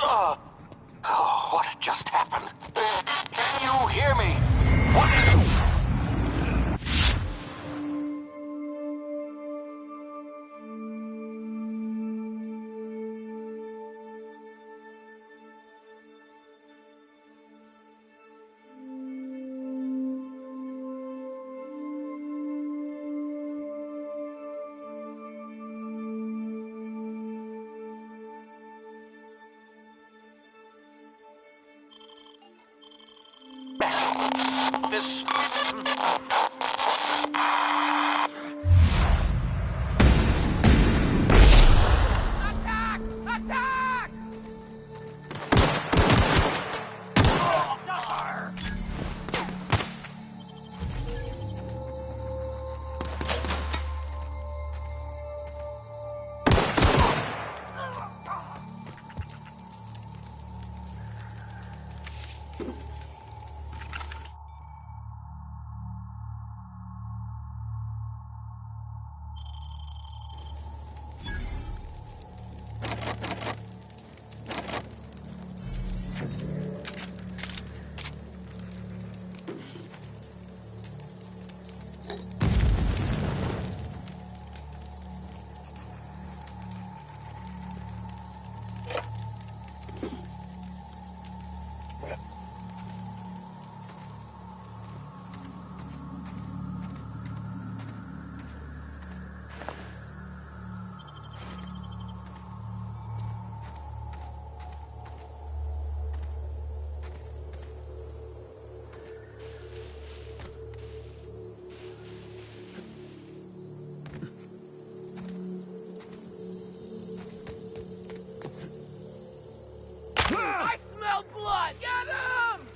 Oh, what just happened? Can you hear me? What? This... Attack! Attack! Oh, no! I smell blood! Get him!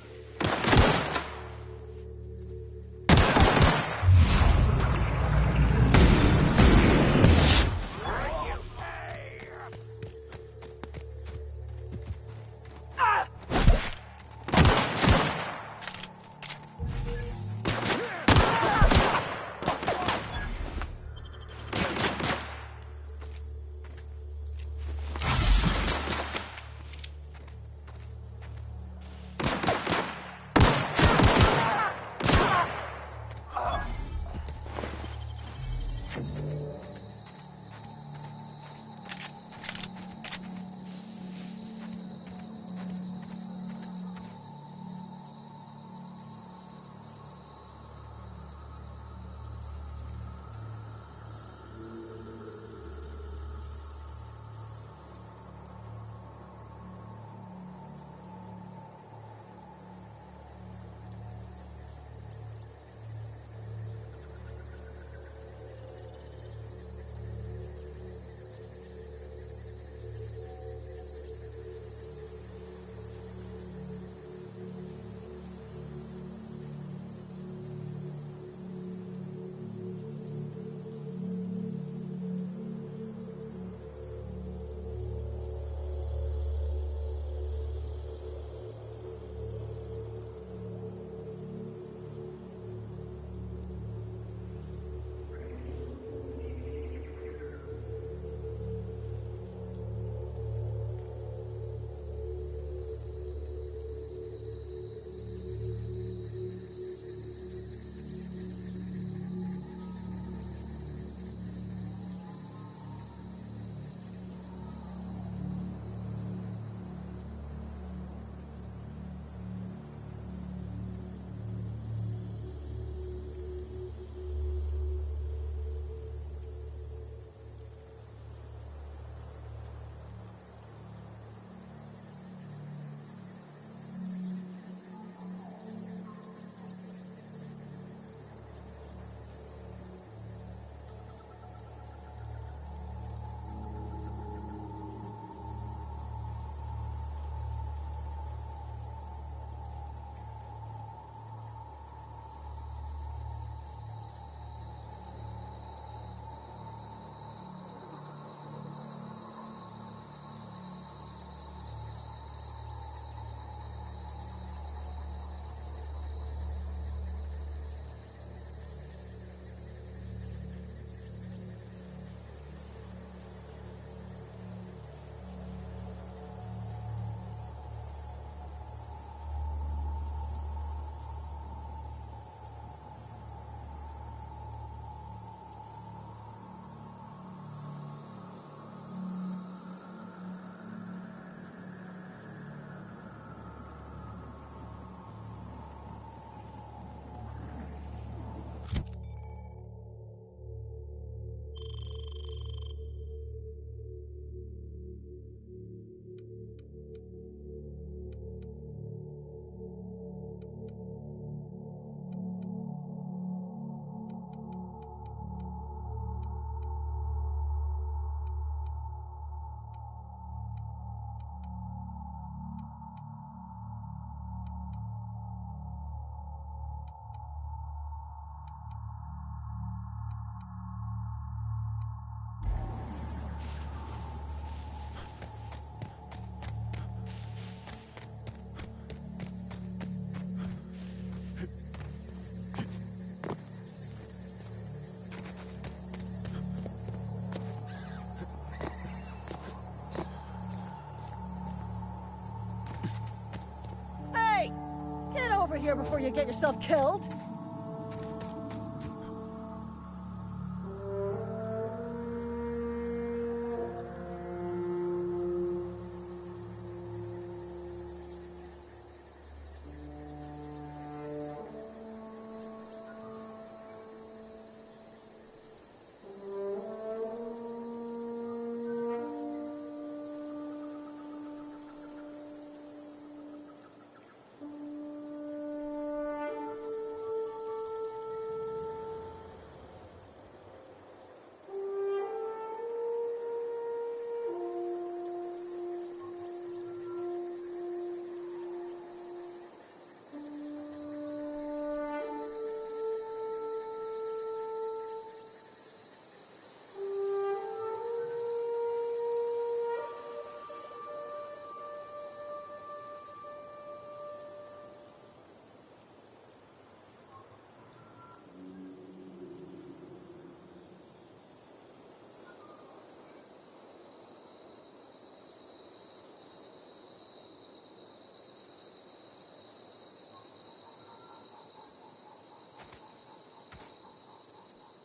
of here before you get yourself killed.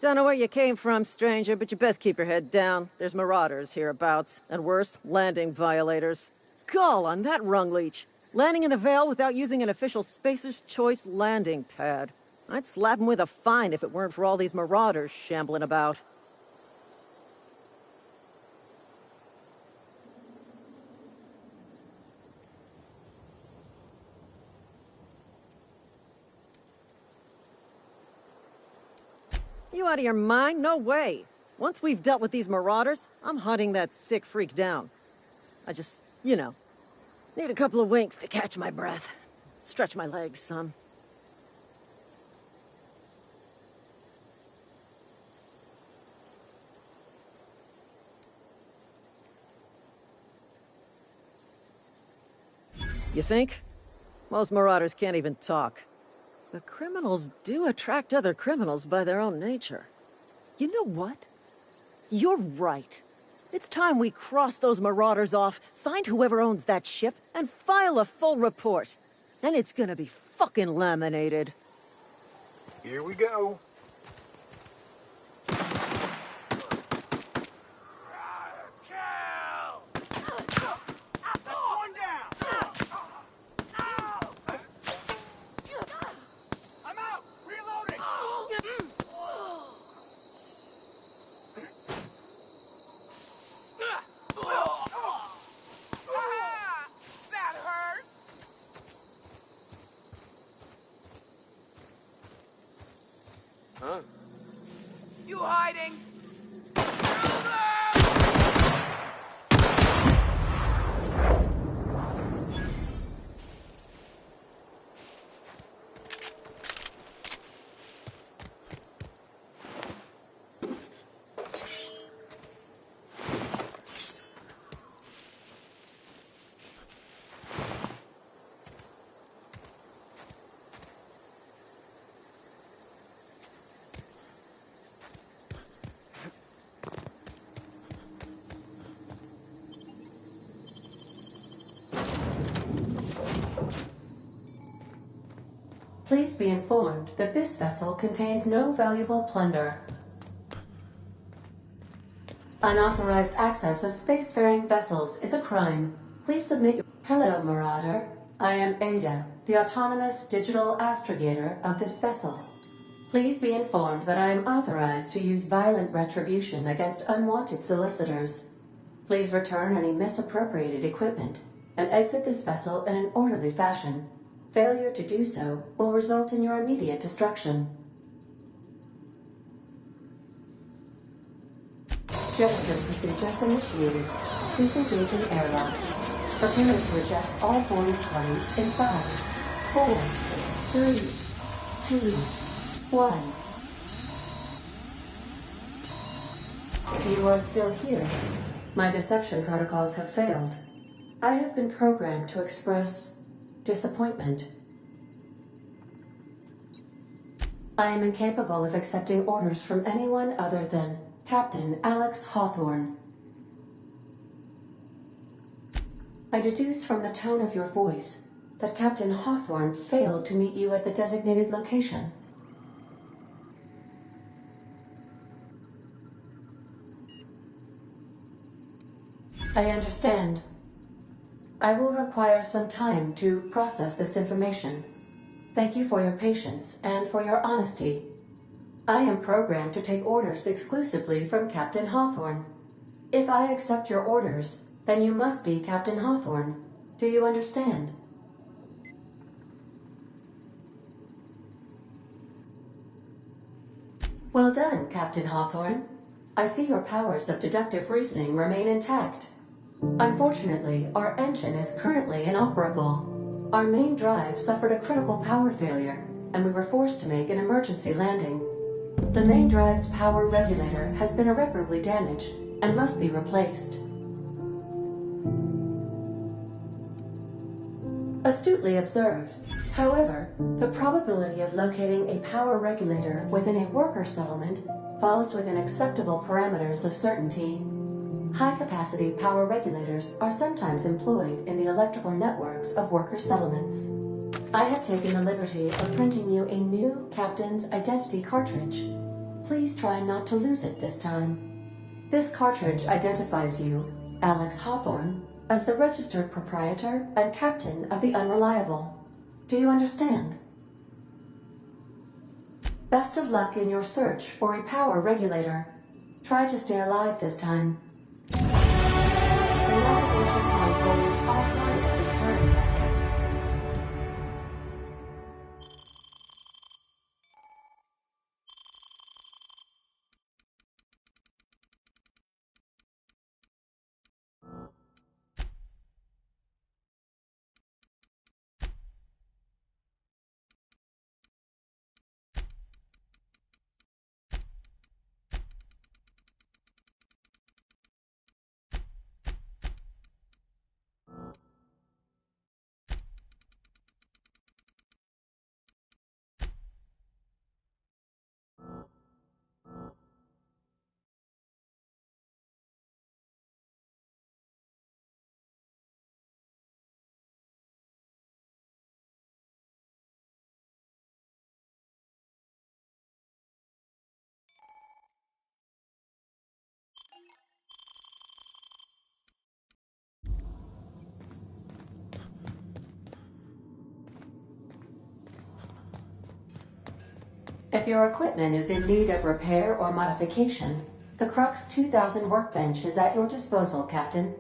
Don't know where you came from, stranger, but you best keep your head down. There's marauders hereabouts, and worse, landing violators. Gall on that rung leech. Landing in the Vale without using an official Spacer's Choice landing pad. I'd slap him with a fine if it weren't for all these marauders shambling about. You out of your mind? No way. Once we've dealt with these marauders, I'm hunting that sick freak down. I just, need a couple of winks to catch my breath. Stretch my legs, son. You think? Most marauders can't even talk. But criminals do attract other criminals by their own nature. You know what? You're right. It's time we cross those marauders off, find whoever owns that ship, and file a full report. And it's gonna be fucking laminated. Here we go. Huh? You hiding? Please be informed that this vessel contains no valuable plunder. Unauthorized access of spacefaring vessels is a crime. Please submit your... Hello, Marauder. I am Ada, the autonomous digital astrogator of this vessel. Please be informed that I am authorized to use violent retribution against unwanted solicitors. Please return any misappropriated equipment and exit this vessel in an orderly fashion. Failure to do so will result in your immediate destruction. Jettison procedures initiated. Please engage in airlocks. Prepare to eject all boarding parties in 5, 4, 3, 2, 1. You are still here. My deception protocols have failed. I have been programmed to express disappointment. I am incapable of accepting orders from anyone other than Captain Alex Hawthorne. I deduce from the tone of your voice that Captain Hawthorne failed to meet you at the designated location. I understand. I will require some time to process this information. Thank you for your patience and for your honesty. I am programmed to take orders exclusively from Captain Hawthorne. If I accept your orders, then you must be Captain Hawthorne. Do you understand? Well done, Captain Hawthorne. I see your powers of deductive reasoning remain intact. Unfortunately, our engine is currently inoperable. Our main drive suffered a critical power failure, and we were forced to make an emergency landing. The main drive's power regulator has been irreparably damaged and must be replaced. Astutely observed. However, the probability of locating a power regulator within a worker settlement falls within acceptable parameters of certainty. High-capacity power regulators are sometimes employed in the electrical networks of worker settlements. I have taken the liberty of printing you a new Captain's Identity cartridge. Please try not to lose it this time. This cartridge identifies you, Alex Hawthorne, as the registered proprietor and captain of the Unreliable. Do you understand? Best of luck in your search for a power regulator. Try to stay alive this time. The navigation console is offline at this time, Captain. If your equipment is in need of repair or modification, the Crux 2000 workbench is at your disposal, Captain.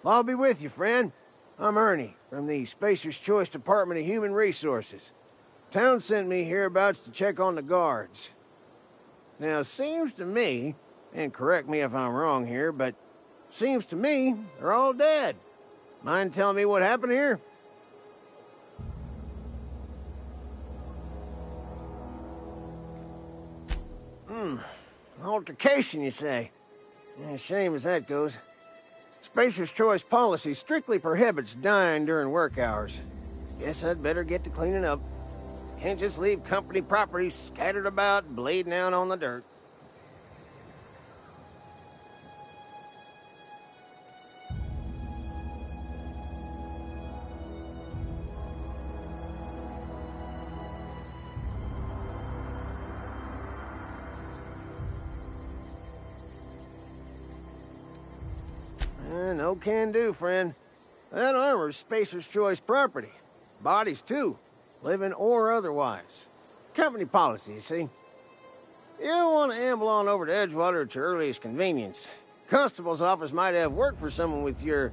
I'll be with you, friend. I'm Ernie, from the Spacer's Choice Department of Human Resources. Town sent me hereabouts to check on the guards. Now, seems to me, and correct me if I'm wrong here, but seems to me they're all dead. Mind telling me what happened here? Altercation, you say? Yeah, shame as that goes. Spacer's Choice policy strictly prohibits dying during work hours. Guess I'd better get to cleaning up. Can't just leave company property scattered about, bleeding out on the dirt. No can do, friend. That armor's Spacer's Choice property. Bodies, too. Living or otherwise. Company policy, you see. You don't want to amble on over to Edgewater at your earliest convenience. Constable's office might have work for someone with your,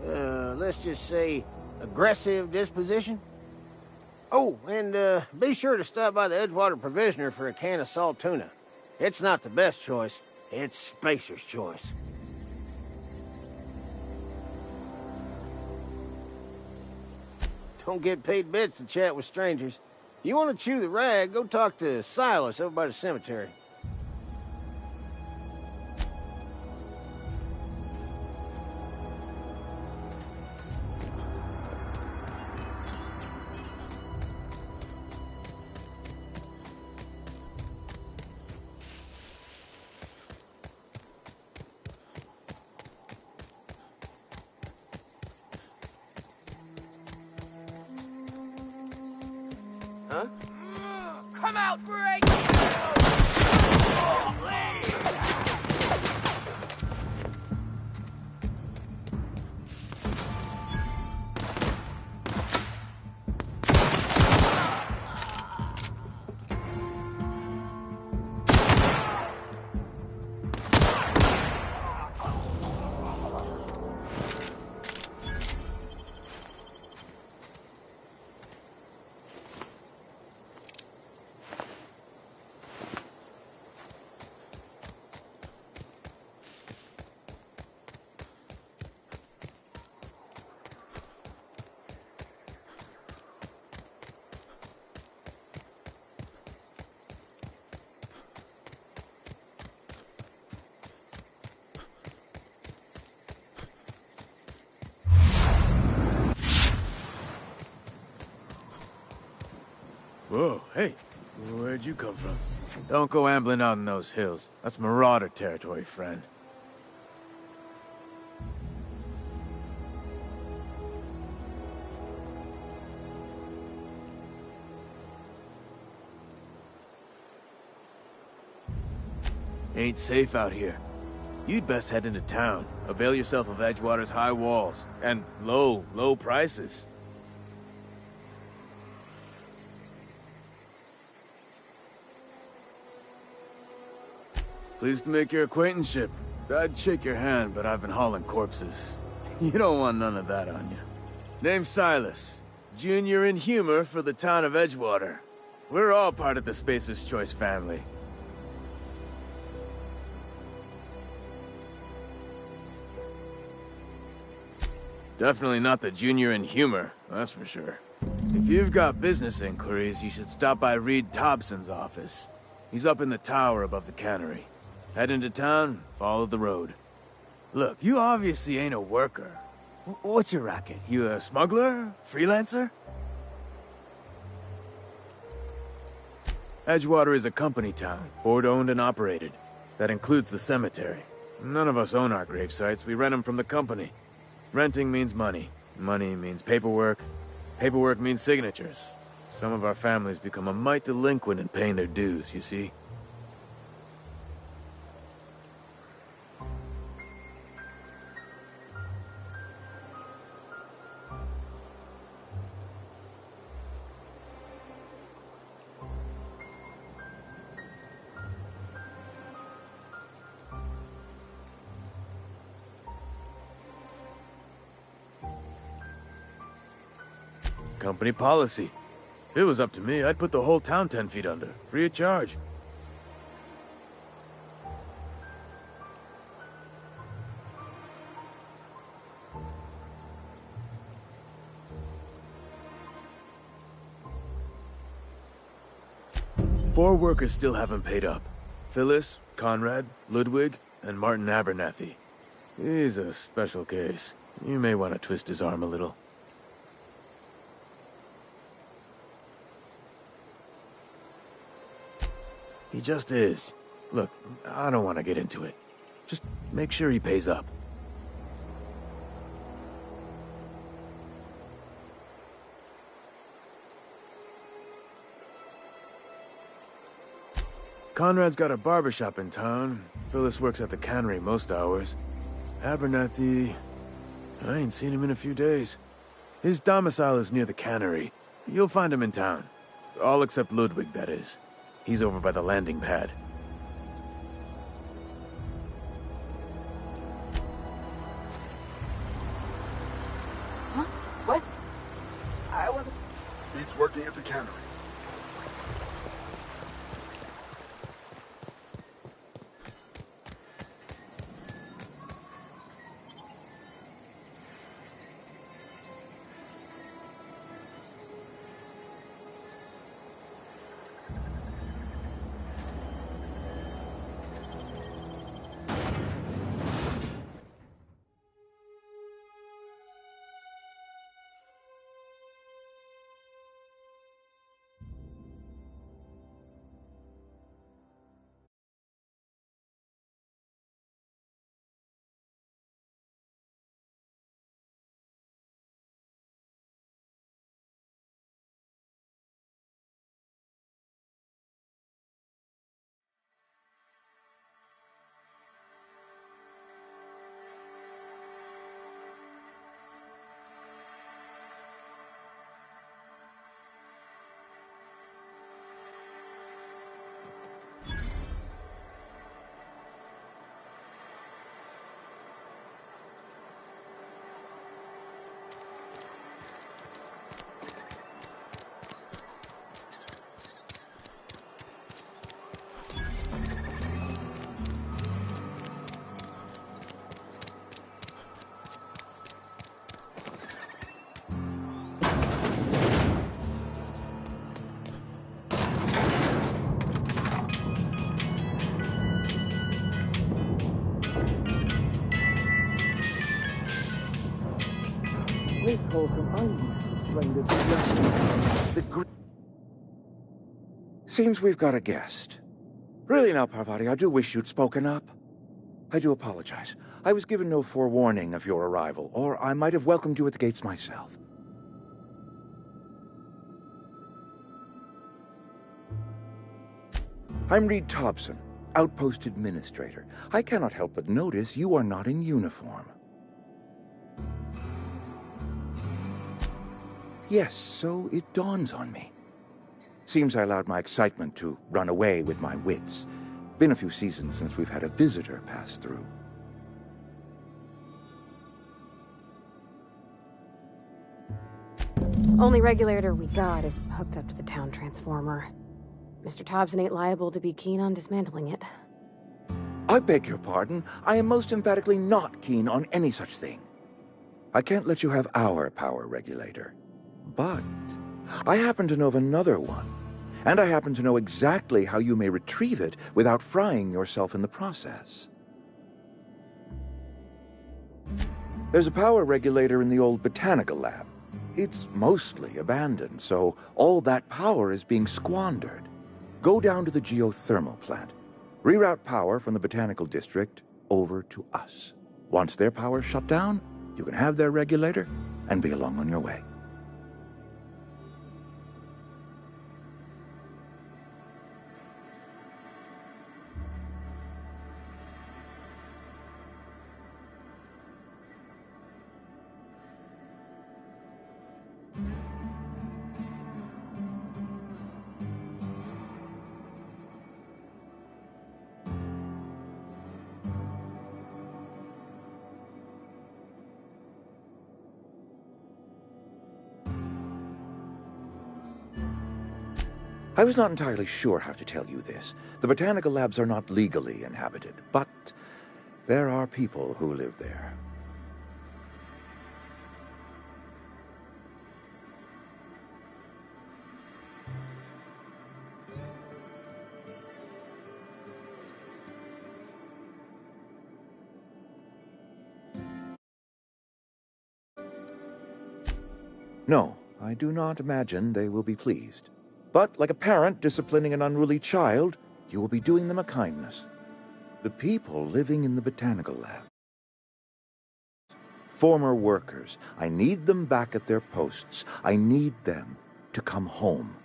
let's just say, aggressive disposition. Oh, and be sure to stop by the Edgewater Provisioner for a can of salt tuna. It's not the best choice, it's Spacer's choice. Don't get paid bits to chat with strangers. You want to chew the rag, go talk to Silas over by the cemetery. Huh? Come out for a kill! Whoa, hey, where'd you come from? Don't go ambling out in those hills. That's Marauder territory, friend. Ain't safe out here. You'd best head into town. Avail yourself of Edgewater's high walls. And low prices. Pleased to make your acquaintanceship. I'd shake your hand, but I've been hauling corpses. You don't want none of that on you. Name's Silas. Junior in humor for the town of Edgewater. We're all part of the Spacer's Choice family. Definitely not the junior in humor, that's for sure. If you've got business inquiries, you should stop by Reed Thompson's office. He's up in the tower above the cannery. Head into town, follow the road. Look, you obviously ain't a worker. What's your racket? You a smuggler? Freelancer? Edgewater is a company town, board-owned and operated. That includes the cemetery. None of us own our grave sites, we rent them from the company. Renting means money. Money means paperwork. Paperwork means signatures. Some of our families become a mite delinquent in paying their dues, you see? Company policy. If it was up to me, I'd put the whole town 10 feet under, free of charge. Four workers still haven't paid up. Phyllis, Conrad, Ludwig, and Martin Abernathy. He's a special case. You may want to twist his arm a little. He just is. Look, I don't want to get into it. Just make sure he pays up. Conrad's got a barbershop in town. Phyllis works at the cannery most hours. Abernathy... I ain't seen him in a few days. His domicile is near the cannery. You'll find him in town. All except Ludwig, that is. He's over by the landing pad. Huh? What? I wasn't... He's working at the cannery. Seems we've got a guest. Really now, Parvati, I do wish you'd spoken up. I do apologize. I was given no forewarning of your arrival, or I might have welcomed you at the gates myself. I'm Reed Thompson, Outpost Administrator. I cannot help but notice you are not in uniform. Yes, so it dawns on me. Seems I allowed my excitement to run away with my wits. Been a few seasons since we've had a visitor pass through. Only regulator we got is hooked up to the town transformer. Mr. Thompson ain't liable to be keen on dismantling it. I beg your pardon. I am most emphatically not keen on any such thing. I can't let you have our power regulator. But I happen to know of another one. And I happen to know exactly how you may retrieve it without frying yourself in the process. There's a power regulator in the old botanical lab. It's mostly abandoned, so all that power is being squandered. Go down to the geothermal plant. Reroute power from the botanical district over to us. Once their power's shut down, you can have their regulator and be along on your way. I was not entirely sure how to tell you this. The botanical labs are not legally inhabited, but there are people who live there. No, I do not imagine they will be pleased. But like a parent disciplining an unruly child, you will be doing them a kindness. The people living in the botanical lab. Former workers. I need them back at their posts. I need them to come home.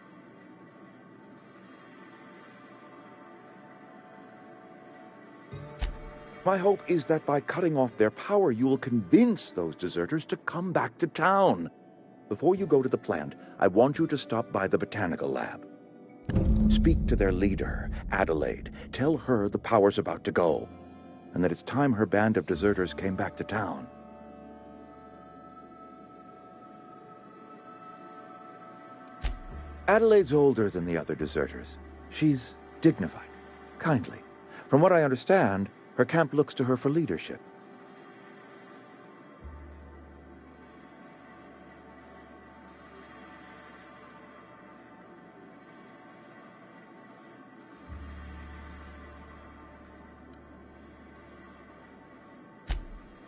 My hope is that by cutting off their power, you will convince those deserters to come back to town. before you go to the plant, I want you to stop by the botanical lab. Speak to their leader, Adelaide. Tell her the power's about to go, and that it's time her band of deserters came back to town. Adelaide's older than the other deserters. She's dignified, kindly. From what I understand, her camp looks to her for leadership.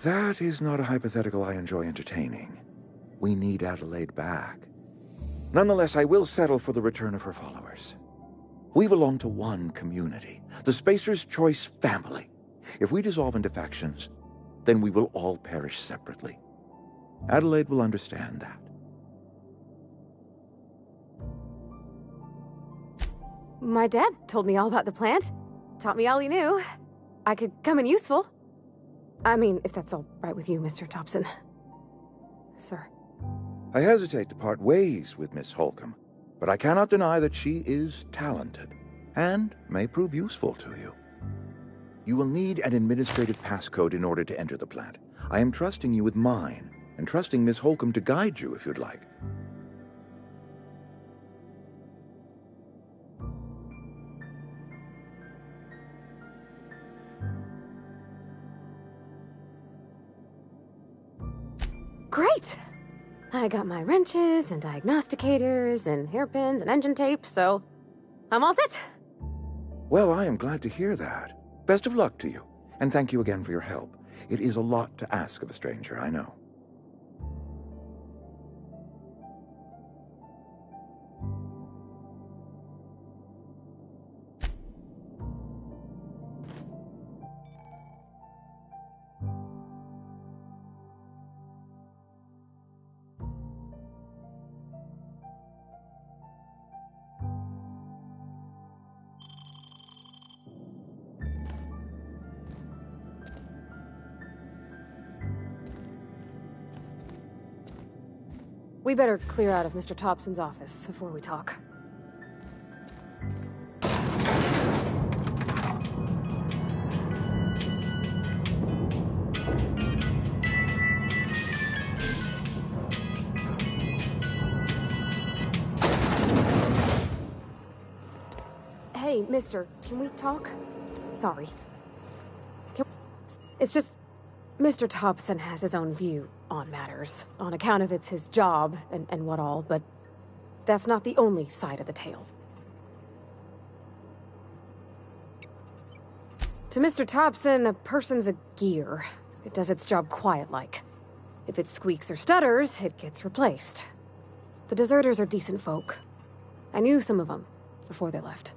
That is not a hypothetical I enjoy entertaining. We need Adelaide back. Nonetheless, I will settle for the return of her followers. We belong to one community, the Spacer's Choice family. If we dissolve into factions, then we will all perish separately. Adelaide will understand that. My dad told me all about the plant. Taught me all he knew. I could come in useful. I mean, if that's all right with you, Mr. Thompson. Sir. I hesitate to part ways with Miss Holcomb, but I cannot deny that she is talented, and may prove useful to you. You will need an administrative passcode in order to enter the plant. I am trusting you with mine, and trusting Miss Holcomb to guide you if you'd like. Great! I got my wrenches and diagnosticators and hairpins and engine tape, so I'm all set. Well, I am glad to hear that. Best of luck to you, and thank you again for your help. It is a lot to ask of a stranger, I know. We better clear out of Mr. Thompson's office before we talk. Hey, mister, can we talk? Sorry. It's just... Mr. Thompson has his own view on matters, on account of it's his job and what all, but that's not the only side of the tale. To Mr. Thompson, a person's a gear. It does its job quiet-like. If it squeaks or stutters, it gets replaced. The deserters are decent folk. I knew some of them before they left.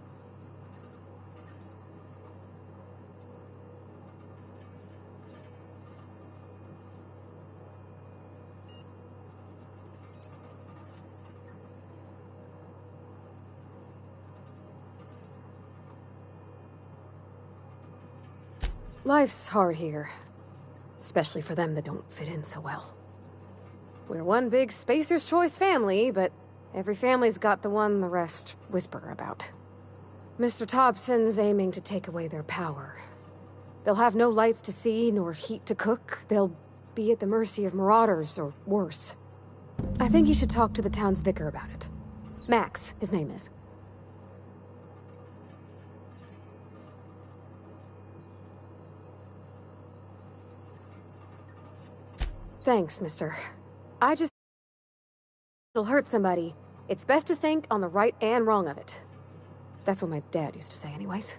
Life's hard here, especially for them that don't fit in so well. We're one big Spacer's Choice family, but every family's got the one the rest whisper about. Mr. Thompson's aiming to take away their power. They'll have no lights to see, nor heat to cook. They'll be at the mercy of marauders, or worse. I think you should talk to the town's vicar about it. Max, his name is. Thanks, mister. It'll hurt somebody. It's best to think on the right and wrong of it. That's what my dad used to say anyways.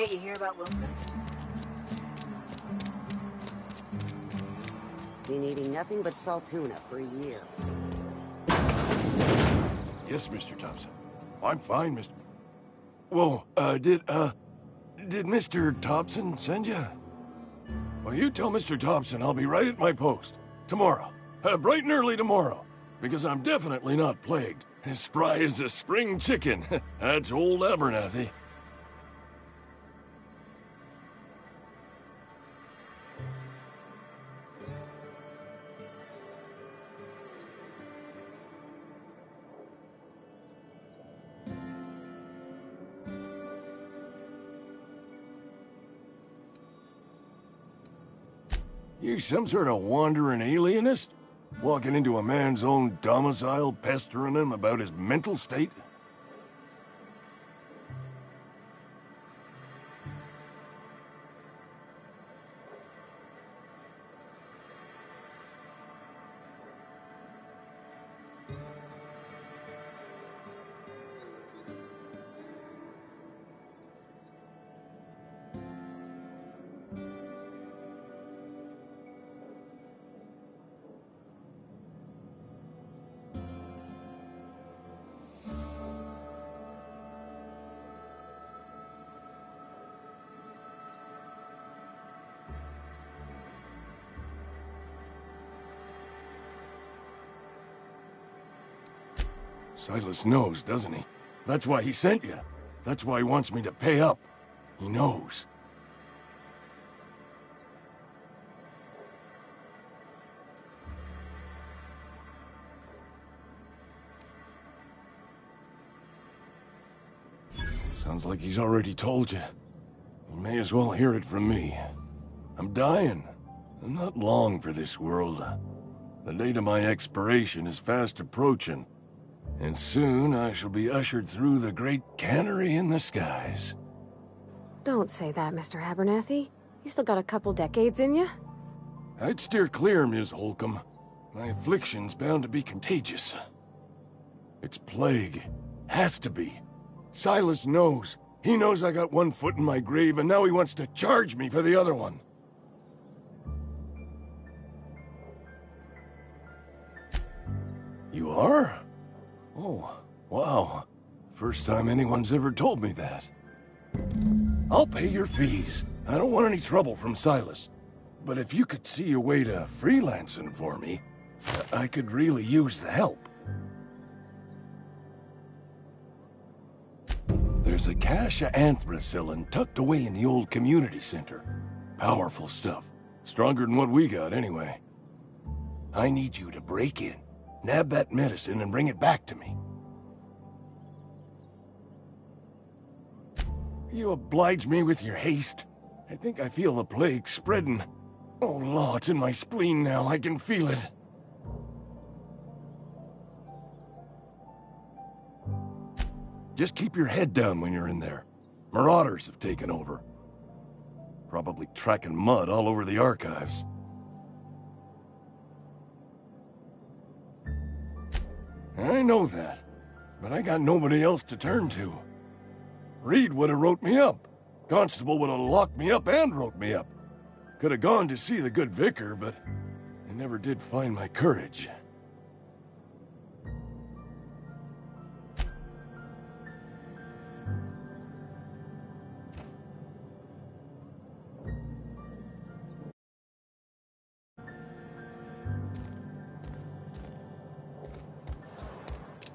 Hey, you hear about Wilson? Been eating nothing but salt tuna for a year. Yes, Mr. Thompson. I'm fine, Mr. Whoa, did Mr. Thompson send you? Well, you tell Mr. Thompson I'll be right at my post. Tomorrow. Bright and early tomorrow. Because I'm definitely not plagued. As spry as a spring chicken. That's old Abernathy. You some sort of wandering alienist? Walking into a man's own domicile, pestering him about his mental state? Silas knows, doesn't he? That's why he sent you. That's why he wants me to pay up. He knows. Sounds like he's already told you. You may as well hear it from me. I'm dying. I'm not long for this world. The date of my expiration is fast approaching. And soon I shall be ushered through the great cannery in the skies. Don't say that, Mr. Abernathy. You still got a couple decades in you. I'd steer clear, Ms. Holcomb. My affliction's bound to be contagious. It's plague. Has to be. Silas knows. He knows I got one foot in my grave, and now he wants to charge me for the other one. You are? Oh, wow. First time anyone's ever told me that. I'll pay your fees. I don't want any trouble from Silas. But if you could see a way to freelancing for me, I could really use the help. There's a cache of anthracillin tucked away in the old community center. Powerful stuff. Stronger than what we got, anyway. I need you to break in, nab that medicine, and bring it back to me. You oblige me with your haste. I think I feel the plague spreading. Oh, Law, it's in my spleen now. I can feel it. Just keep your head down when you're in there. Marauders have taken over. Probably tracking mud all over the archives. I know that, but I got nobody else to turn to. Reed would have wrote me up. Constable would have locked me up and wrote me up. Could have gone to see the good vicar, but I never did find my courage.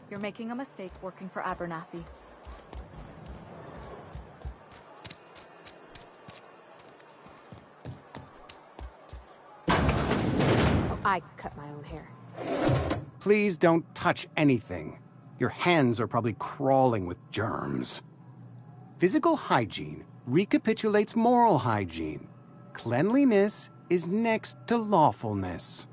You're making a mistake working for Abernathy. I cut my own hair. Please don't touch anything. Your hands are probably crawling with germs. Physical hygiene recapitulates moral hygiene. Cleanliness is next to lawfulness.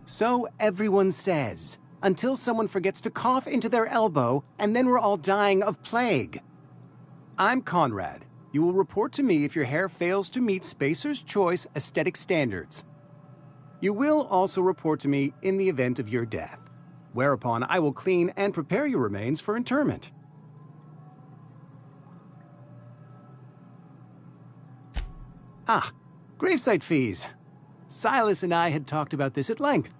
So everyone says, until someone forgets to cough into their elbow, and then we're all dying of plague. I'm Conrad. You will report to me if your hair fails to meet Spacer's Choice aesthetic standards. You will also report to me in the event of your death, whereupon I will clean and prepare your remains for interment. Ah, gravesite fees. Silas and I had talked about this at length.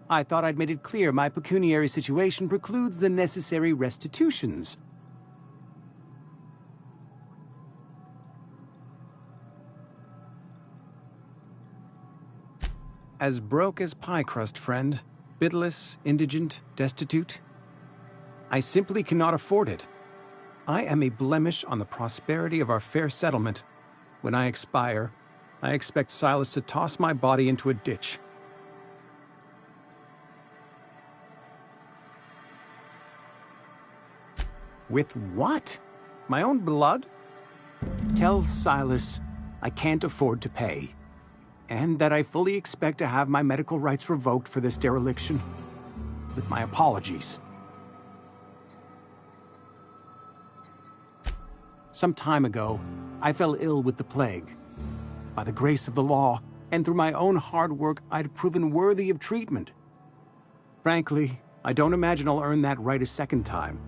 I thought I'd made it clear my pecuniary situation precludes the necessary restitutions. As broke as pie crust, friend. Bidless, indigent, destitute. I simply cannot afford it. I am a blemish on the prosperity of our fair settlement. When I expire, I expect Silas to toss my body into a ditch. With what? My own blood? Tell Silas I can't afford to pay, and that I fully expect to have my medical rights revoked for this dereliction. With my apologies. Some time ago, I fell ill with the plague. By the grace of the law, and through my own hard work, I'd proven worthy of treatment. Frankly, I don't imagine I'll earn that right a second time.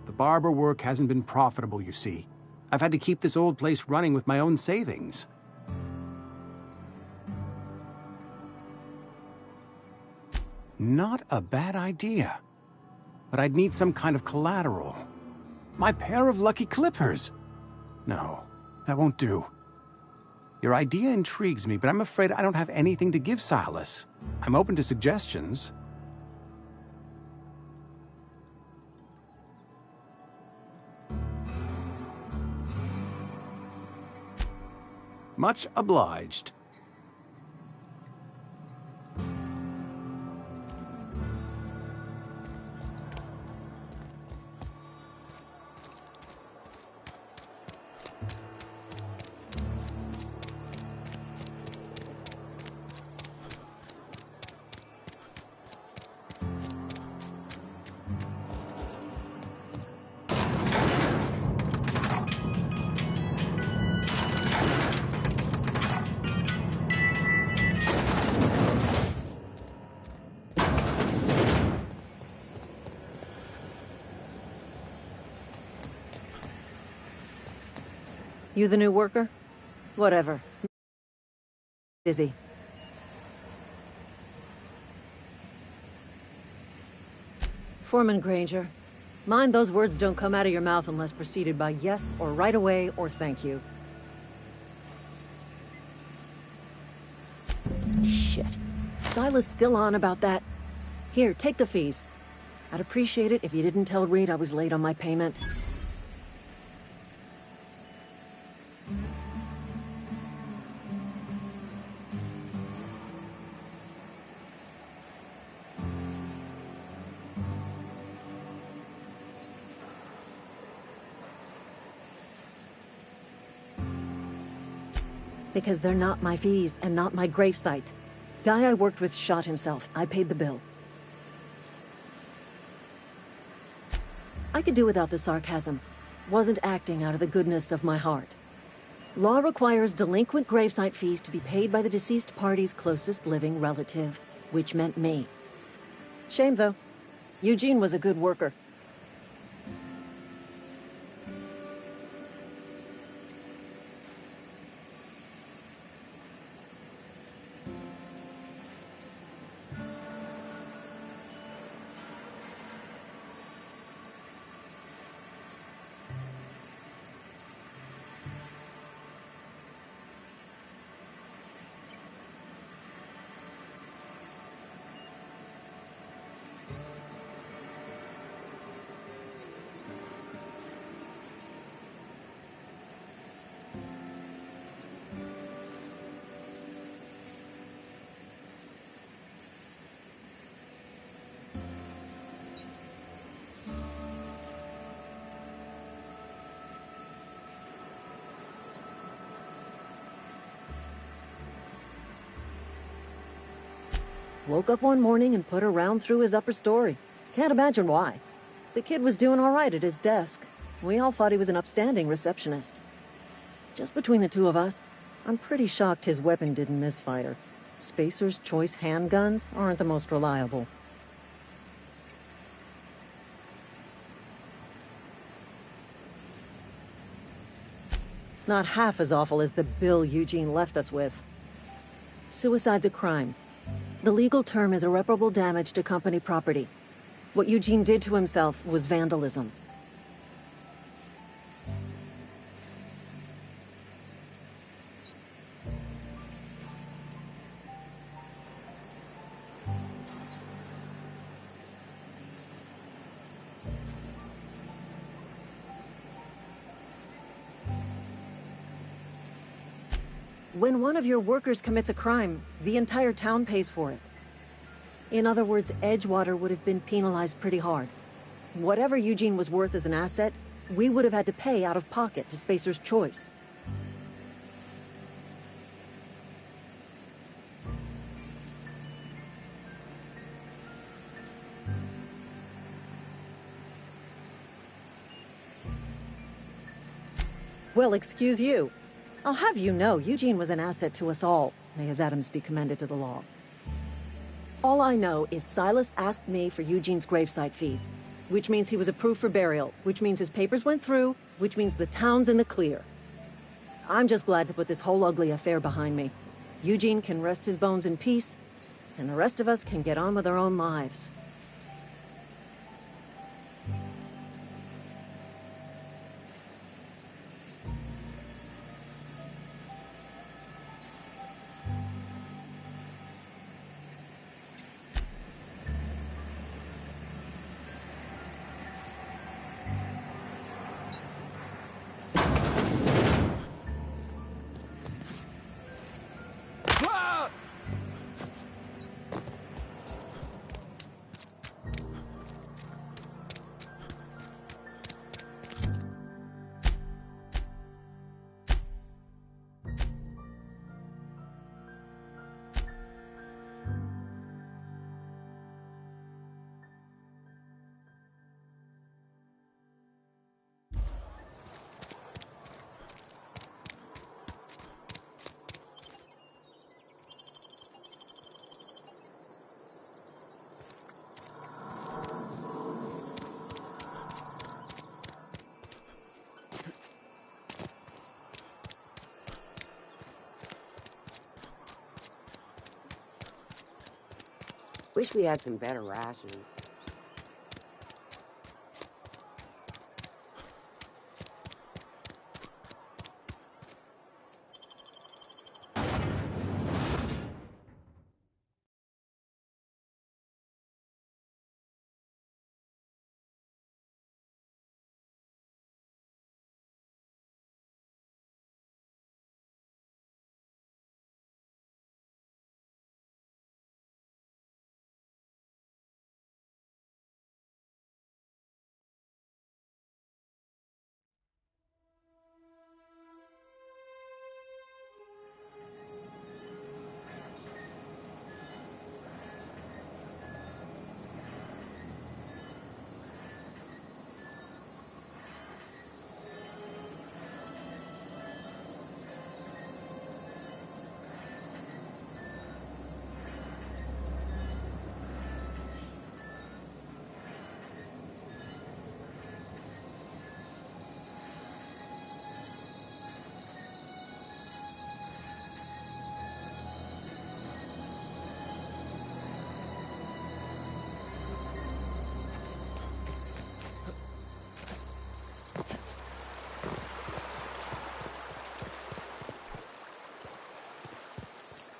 The barber work hasn't been profitable, you see. I've had to keep this old place running with my own savings. Not a bad idea. But I'd need some kind of collateral. My pair of lucky clippers! No, that won't do. Your idea intrigues me, but I'm afraid I don't have anything to give Silas. I'm open to suggestions. Much obliged. You the new worker? Whatever. Busy. Foreman Granger, mind those words don't come out of your mouth unless preceded by yes or right away or thank you. Shit. Silas still on about that. Here, take the fees. I'd appreciate it if you didn't tell Reed I was late on my payment. Because they're not my fees and not my gravesite. Guy I worked with shot himself. I paid the bill. I could do without the sarcasm. Wasn't acting out of the goodness of my heart. Law requires delinquent gravesite fees to be paid by the deceased party's closest living relative, which meant me. Shame, though. Eugene was a good worker. Woke up one morning and put a round through his upper story. Can't imagine why. The kid was doing all right at his desk. We all thought he was an upstanding receptionist. Just between the two of us, I'm pretty shocked his weapon didn't misfire. Spacer's Choice handguns aren't the most reliable. Not half as awful as the bill Eugene left us with. Suicide's a crime. The legal term is irreparable damage to company property. What Eugene did to himself was vandalism. When one of your workers commits a crime, the entire town pays for it. In other words, Edgewater would have been penalized pretty hard. Whatever Eugene was worth as an asset, we would have had to pay out of pocket to Spacer's Choice. Well, excuse you. I'll have you know, Eugene was an asset to us all. May his atoms be commended to the law. All I know is Silas asked me for Eugene's gravesite fees, which means he was approved for burial, which means his papers went through, which means the town's in the clear. I'm just glad to put this whole ugly affair behind me. Eugene can rest his bones in peace, and the rest of us can get on with our own lives. Wish we had some better rations.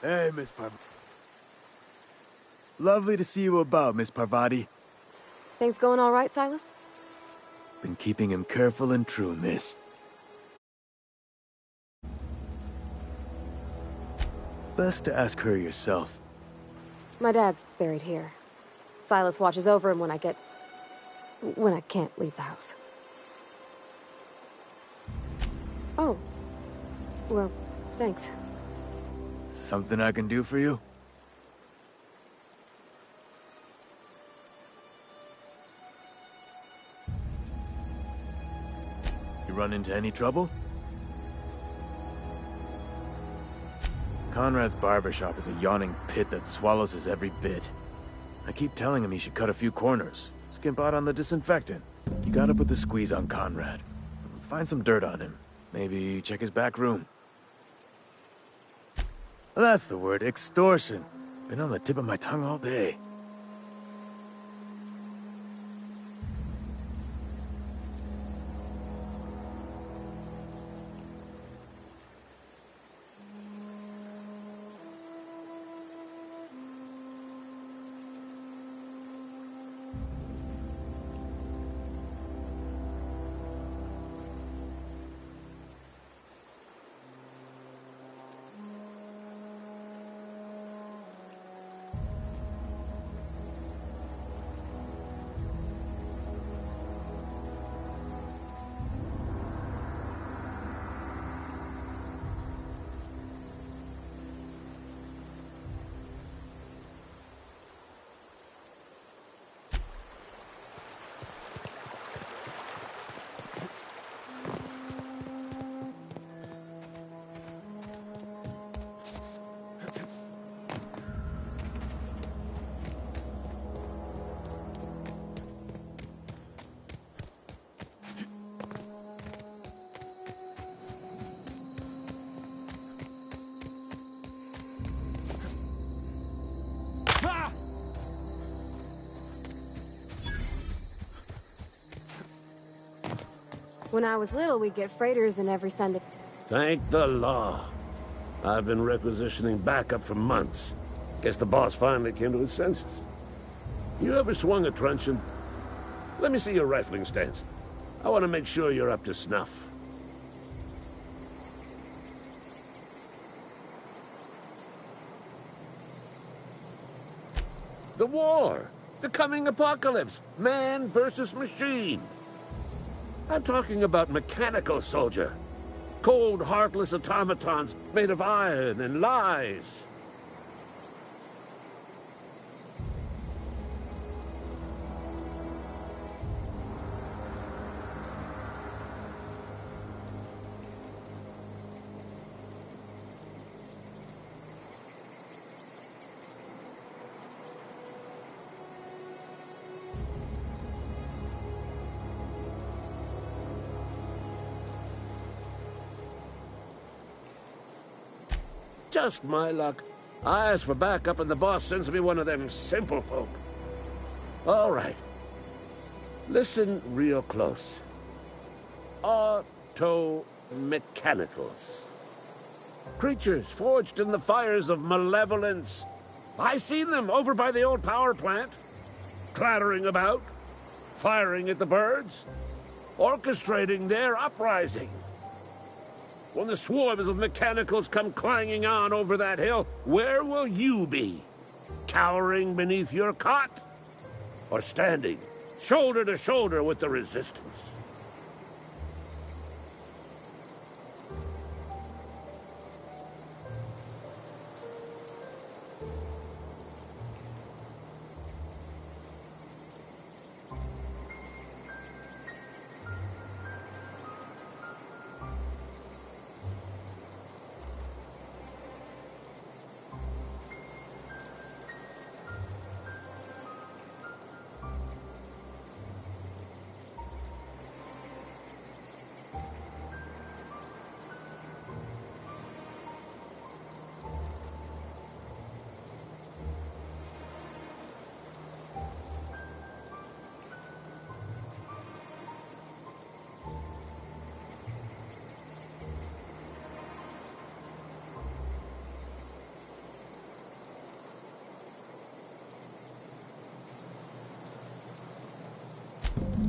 Hey, Miss Parvati. Lovely to see you about, Miss Parvati. Things going all right, Silas? Been keeping him careful and true, miss. Best to ask her yourself. My dad's buried here. Silas watches over him when I can't leave the house. Oh. Well, thanks. Something I can do for you? run into any trouble? Conrad's barbershop is a yawning pit that swallows his every bit. I keep telling him he should cut a few corners, skimp out on the disinfectant. You gotta put the squeeze on Conrad. Find some dirt on him. Maybe check his back room. That's the word, extortion. Been on the tip of my tongue all day. When I was little, we'd get freighters in every Sunday. Thank the law. I've been requisitioning backup for months. Guess the boss finally came to his senses. You ever swung a truncheon? Let me see your rifling stance. I want to make sure you're up to snuff. The war! The coming apocalypse! Man versus machine! I'm talking about mechanical soldier. Cold, heartless automatons made of iron and lies. Just my luck. I ask for backup and the boss sends me one of them simple folk. All right. Listen real close. Auto-mechanicals. Creatures forged in the fires of malevolence. I seen them over by the old power plant. Clattering about, firing at the birds, orchestrating their uprising. When the swarms of mechanicals come clanging on over that hill, where will you be? Cowering beneath your cot? Or standing, shoulder to shoulder with the resistance?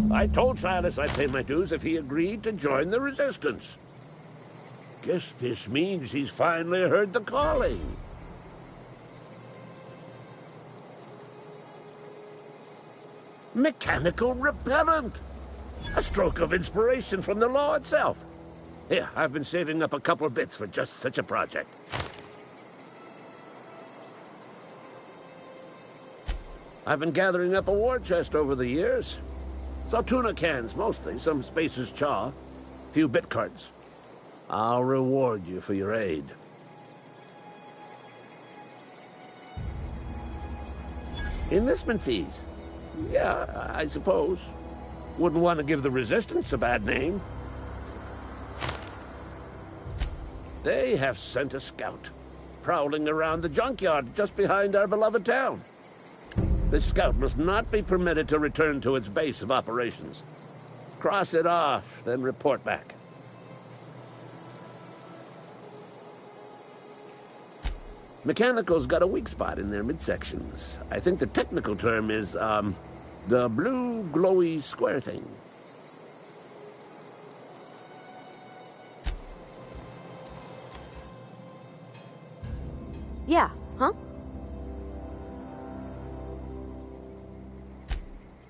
I told Silas I'd pay my dues if he agreed to join the Resistance. Guess this means he's finally heard the calling. Mechanical repellent! A stroke of inspiration from the law itself. Here, I've been saving up a couple bits for just such a project. I've been gathering up a war chest over the years. Saltuna cans, mostly, some Spacer's chaw. Few bit cards. I'll reward you for your aid. Enlistment fees. Yeah, I suppose. Wouldn't want to give the Resistance a bad name. They have sent a scout, prowling around the junkyard just behind our beloved town. This scout must not be permitted to return to its base of operations. Cross it off, then report back. Mechanical's got a weak spot in their midsections. I think the technical term is, the blue glowy square thing. Yeah, huh?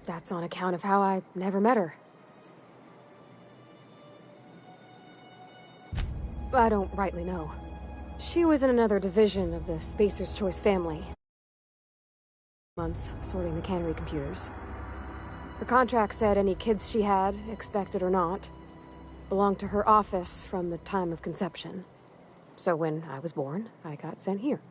That's on account of how I never met her. I don't rightly know. She was in another division of the Spacer's Choice family. Months sorting the cannery computers. Her contract said any kids she had, expected or not, belonged to her office from the time of conception. So when I was born, I got sent here.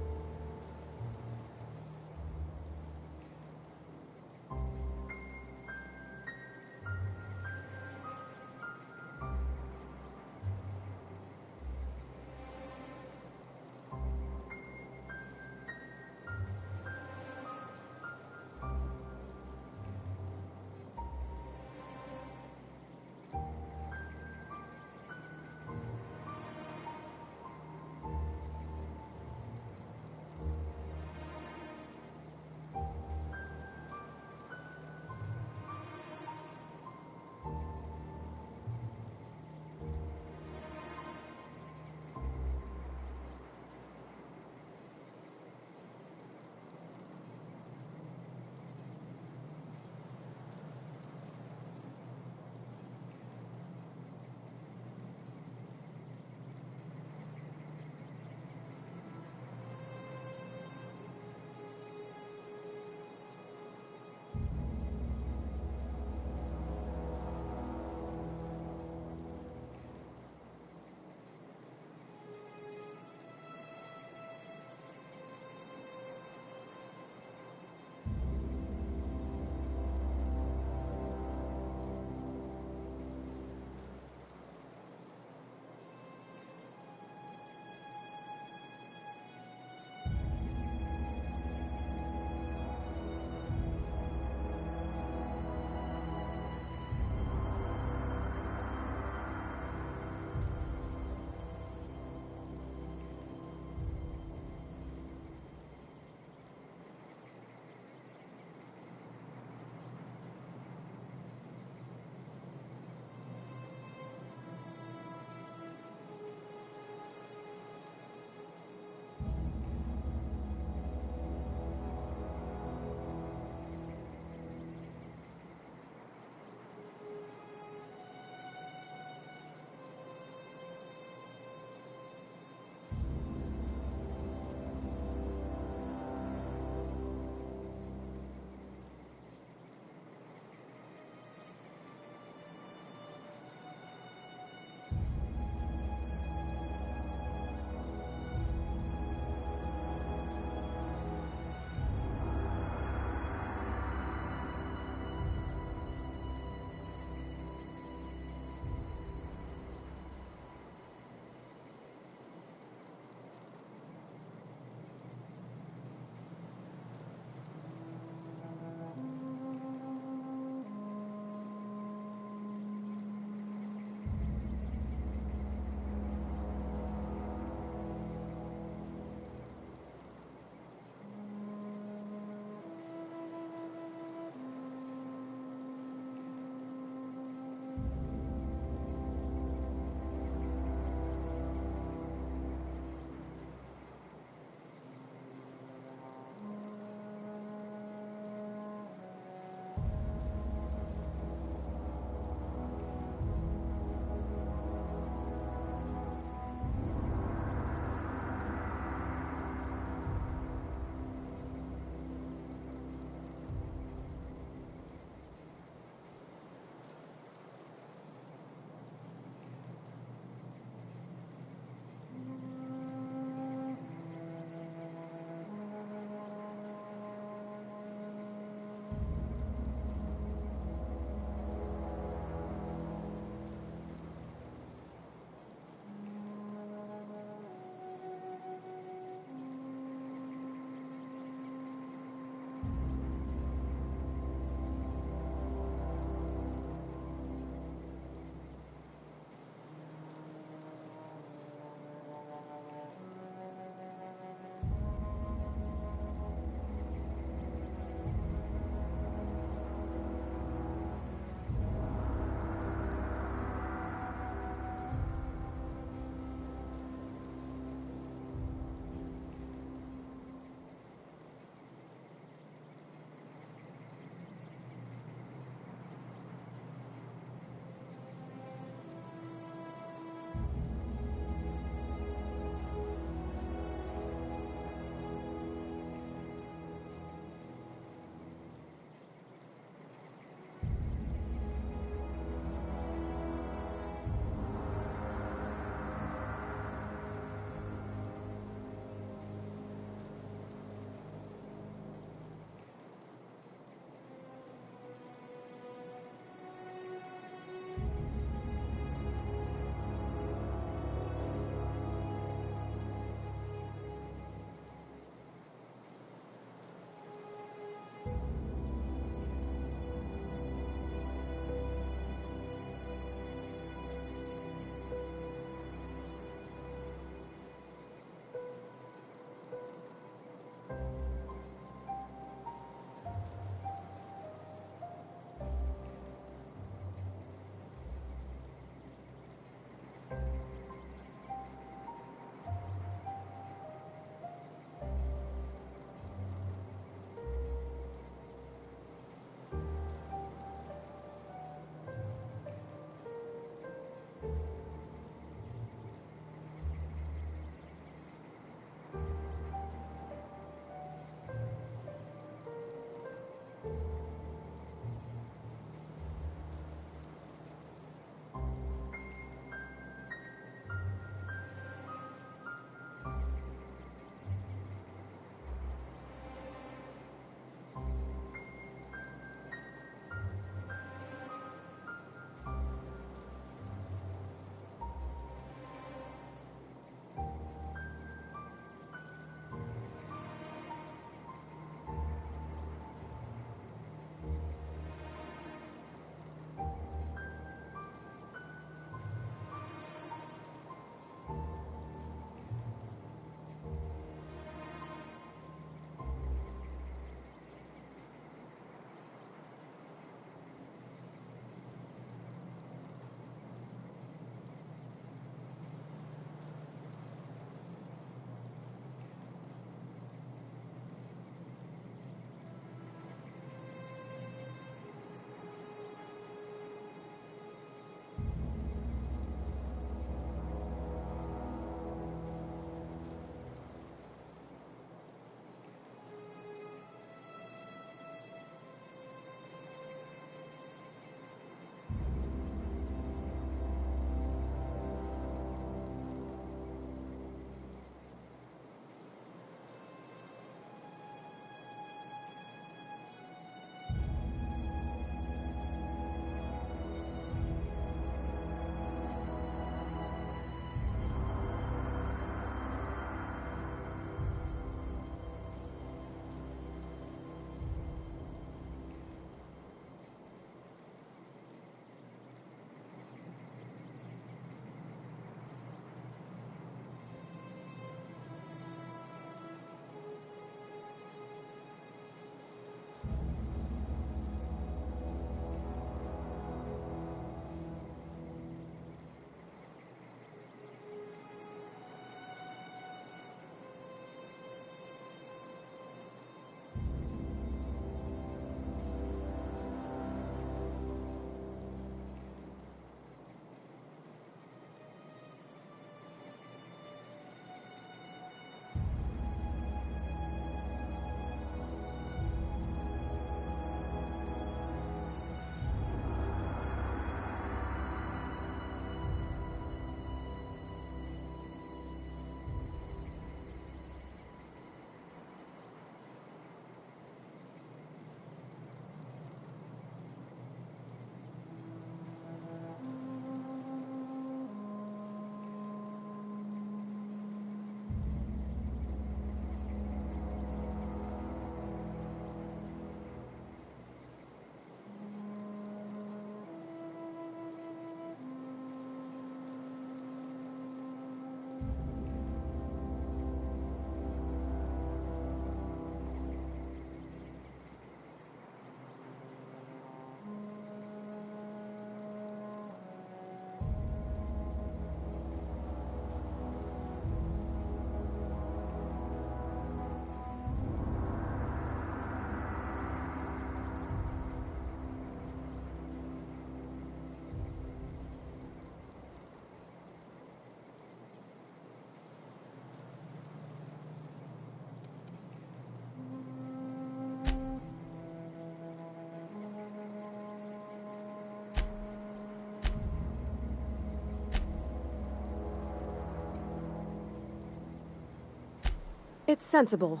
It's sensible.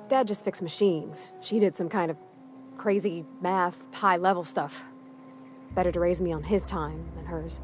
Dad just fixed machines. She did some kind of crazy math, high-level stuff. Better to raise me on his time than hers.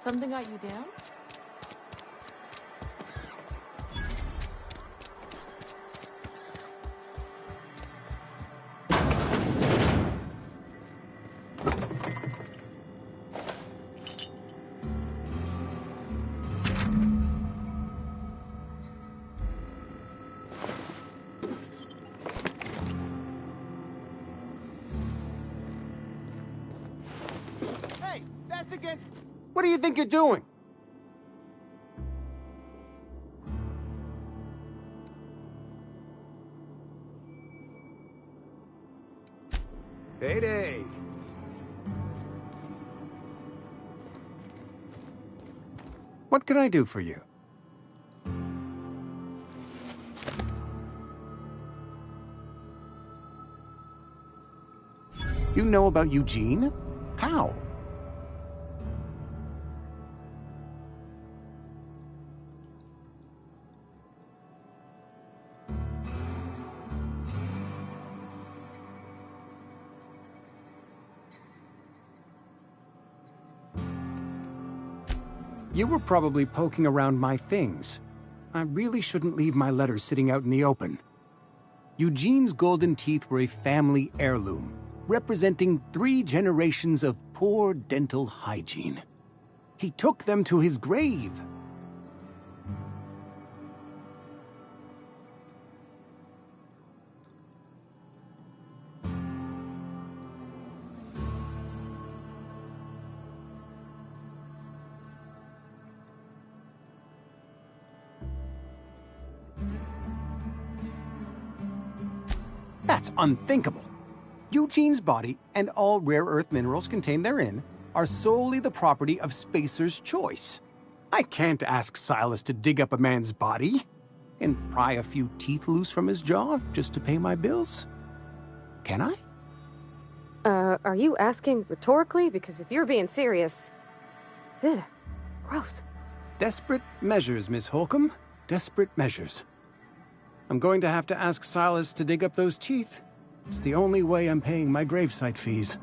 Something got you down? Hey, that's against... What do you think you're doing? Payday. What can I do for you? You know about Eugene? How? You were probably poking around my things. I really shouldn't leave my letters sitting out in the open. Eugene's golden teeth were a family heirloom, representing 3 generations of poor dental hygiene. He took them to his grave. That's unthinkable. Eugene's body and all rare earth minerals contained therein are solely the property of Spacer's Choice. I can't ask Silas to dig up a man's body and pry a few teeth loose from his jaw just to pay my bills. Can I? Are you asking rhetorically? Because if you're being serious... Ugh, gross. Desperate measures, Miss Holcomb. Desperate measures. I'm going to have to ask Silas to dig up those teeth. It's the only way I'm paying my gravesite fees.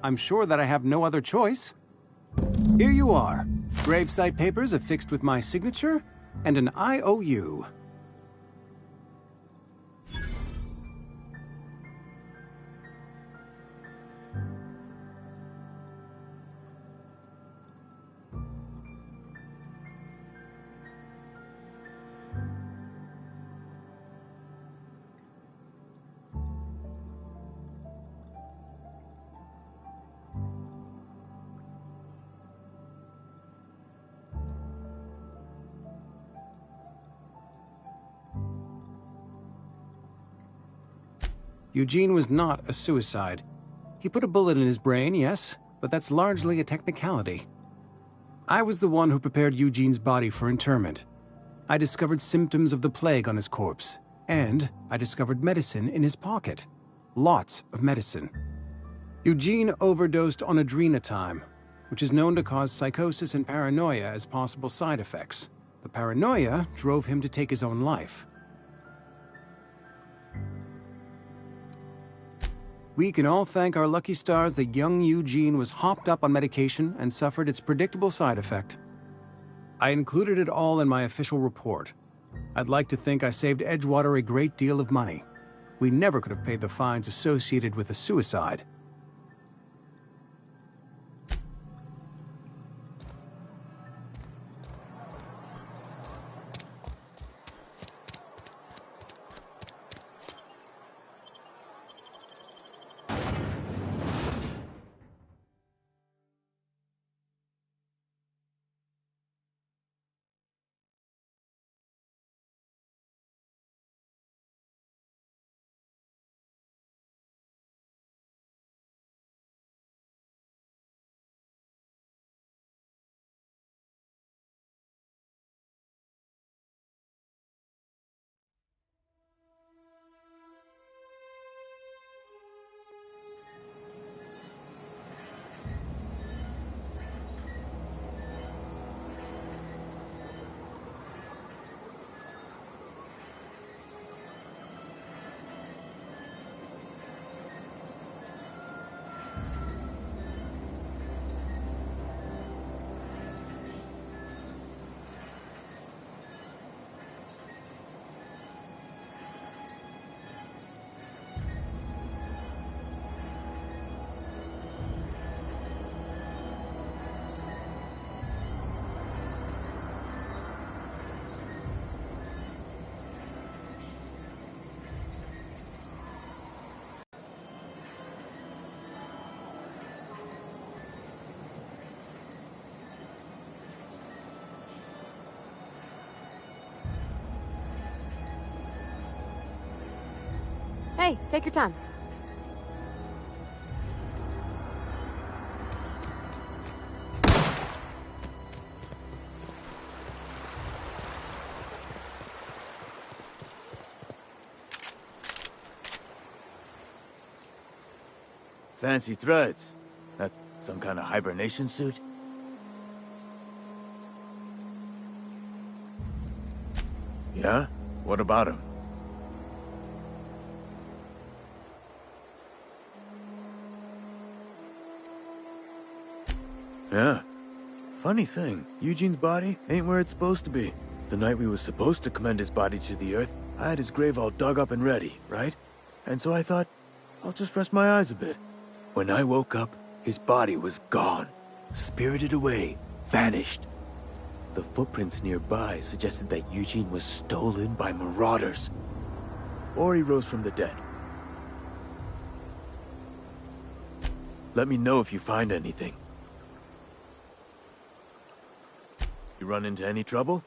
I'm sure that I have no other choice. Here you are. Gravesite papers affixed with my signature and an IOU. Eugene was not a suicide. He put a bullet in his brain, yes, but that's largely a technicality. I was the one who prepared Eugene's body for interment. I discovered symptoms of the plague on his corpse, and I discovered medicine in his pocket. Lots of medicine. Eugene overdosed on adrenatime, which is known to cause psychosis and paranoia as possible side effects. The paranoia drove him to take his own life. We can all thank our lucky stars that young Eugene was hopped up on medication and suffered its predictable side effect. I included it all in my official report. I'd like to think I saved Edgewater a great deal of money. We never could have paid the fines associated with a suicide. Hey, take your time. Fancy threads. That some kind of hibernation suit? Yeah? What about him? Yeah. Funny thing, Eugene's body ain't where it's supposed to be. The night we was supposed to commend his body to the earth, I had his grave all dug up and ready, right? And so I thought, I'll just rest my eyes a bit. When I woke up, his body was gone. Spirited away. Vanished. The footprints nearby suggested that Eugene was stolen by marauders. Or he rose from the dead. Let me know if you find anything. You run into any trouble?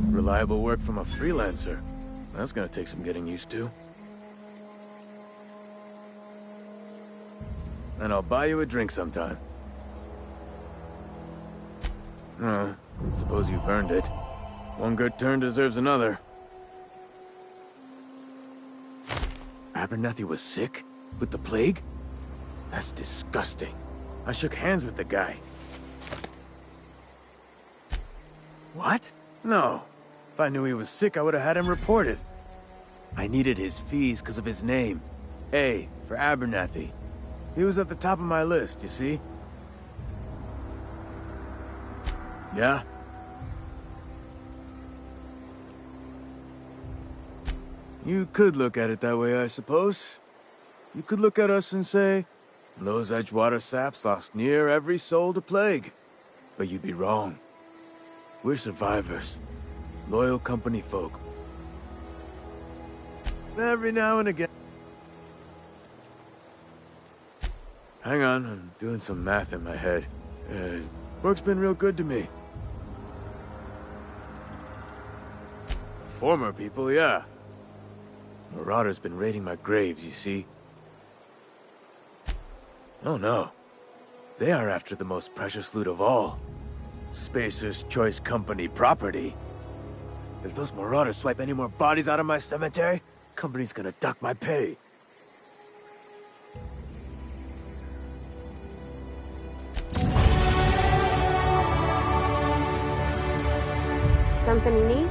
Reliable work from a freelancer. That's gonna take some getting used to. And I'll buy you a drink sometime. No, suppose you've earned it. One good turn deserves another. Abernathy was sick? With the plague? That's disgusting. I shook hands with the guy. What? No. If I knew he was sick, I would have had him reported. I needed his fees because of his name. A. for Abernathy. He was at the top of my list, you see? Yeah? You could look at it that way, I suppose. You could look at us and say, those Edgewater saps lost near every soul to plague. But you'd be wrong. We're survivors. Loyal company folk. Every now and again... Hang on, I'm doing some math in my head. Work's been real good to me. Former people, yeah. Marauders been raiding my graves, you see. Oh no. They are after the most precious loot of all. Spacer's Choice Company property. If those marauders swipe any more bodies out of my cemetery, company's gonna duck my pay. Something you need?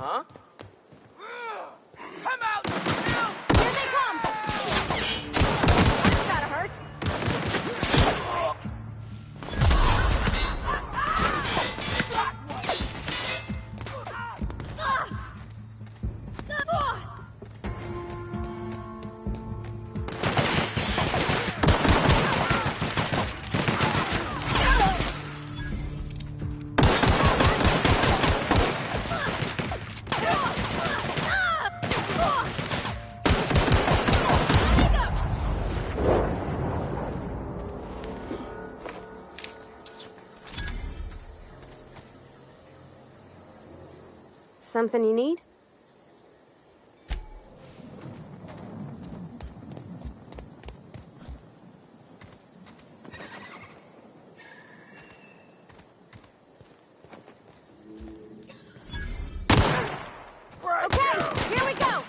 Huh? Come out! Here they come! That's gotta hurt. Something you need? Okay, here we go!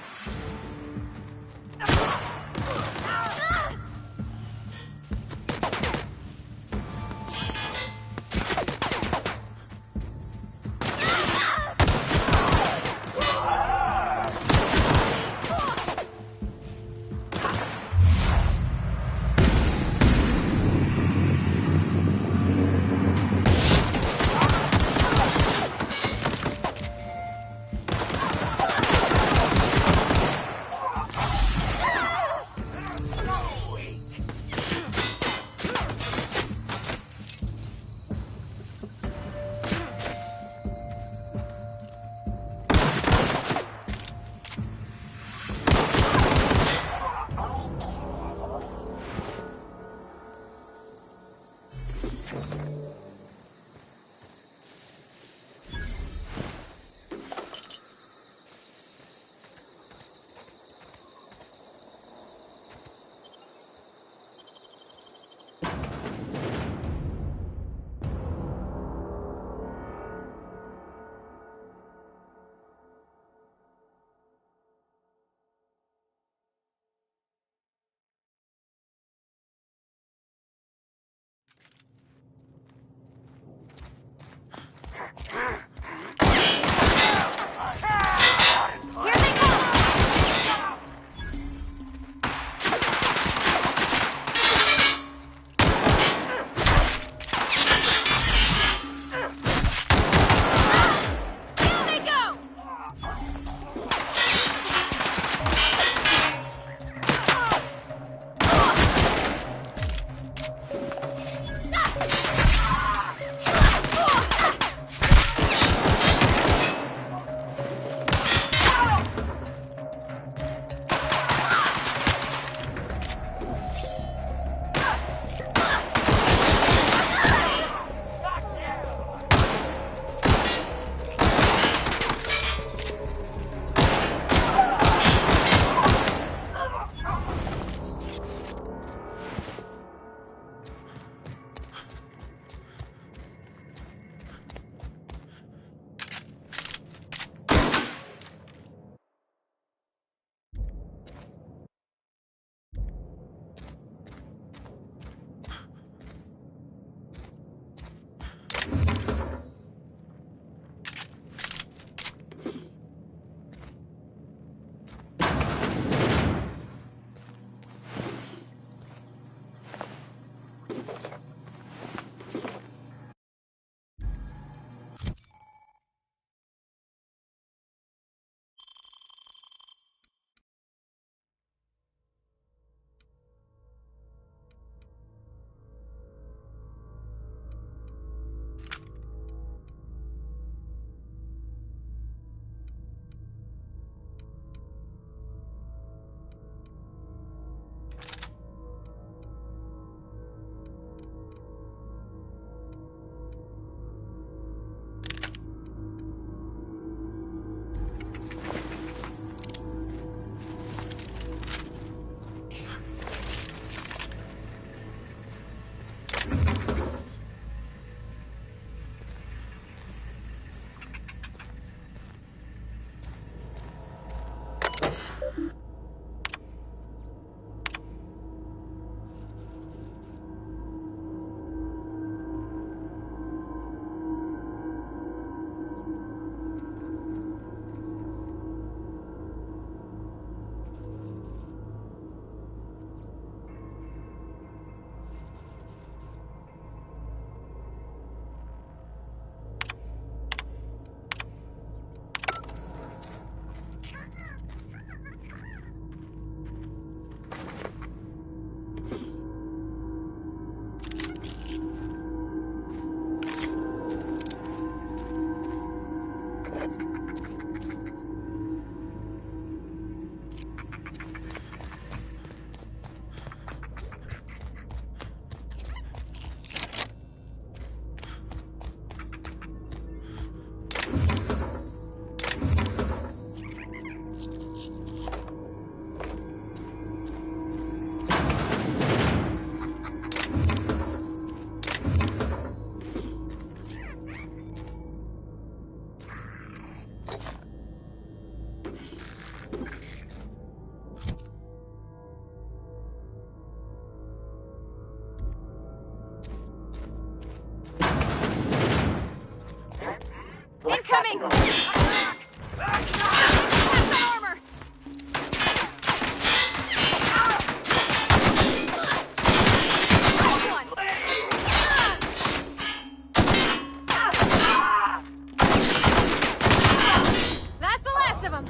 Incoming! Have some armor! That's the last of them!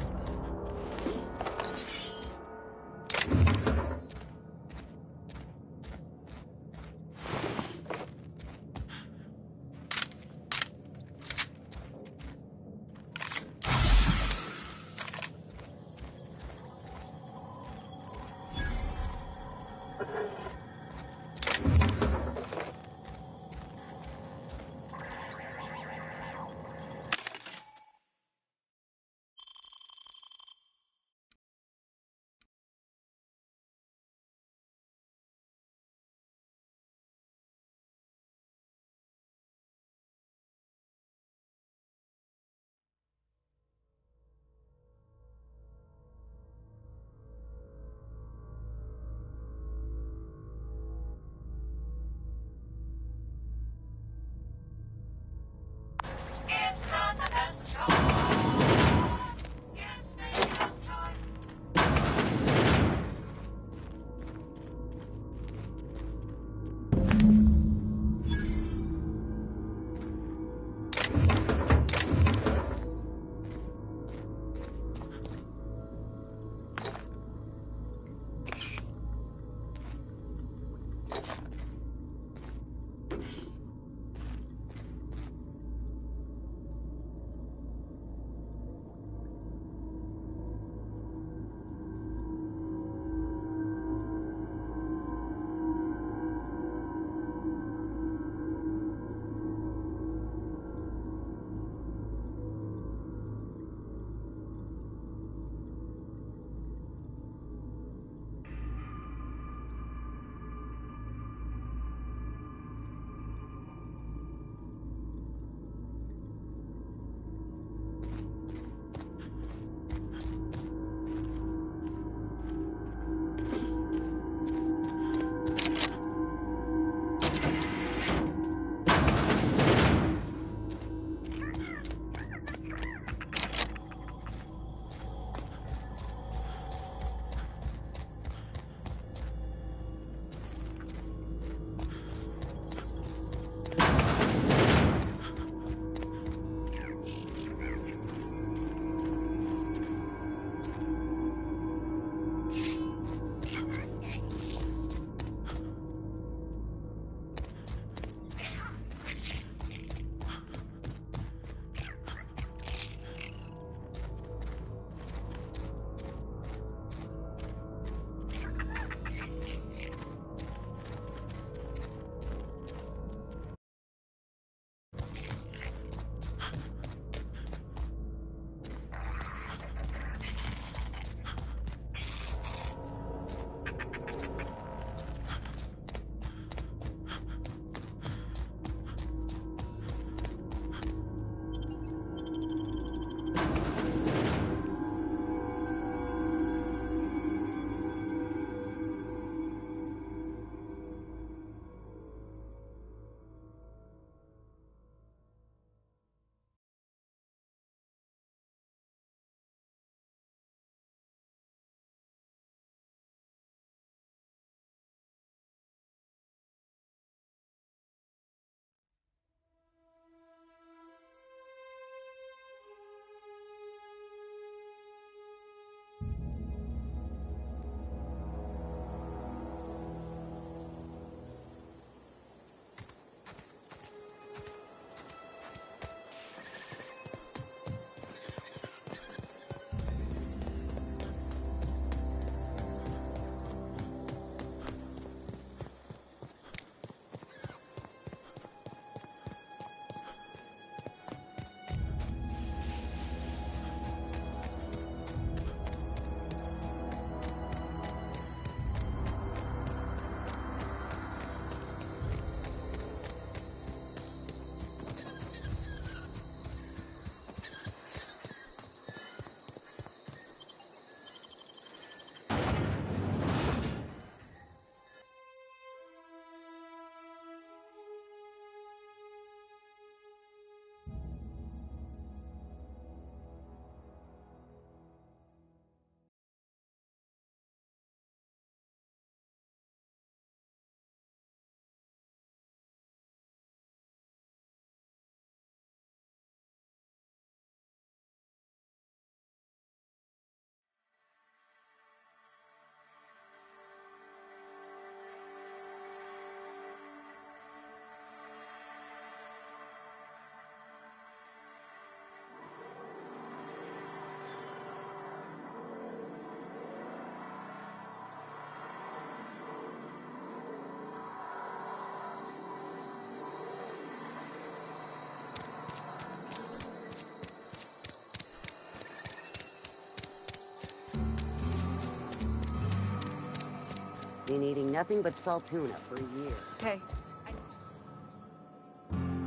Been eating nothing but salt tuna for a year. Okay.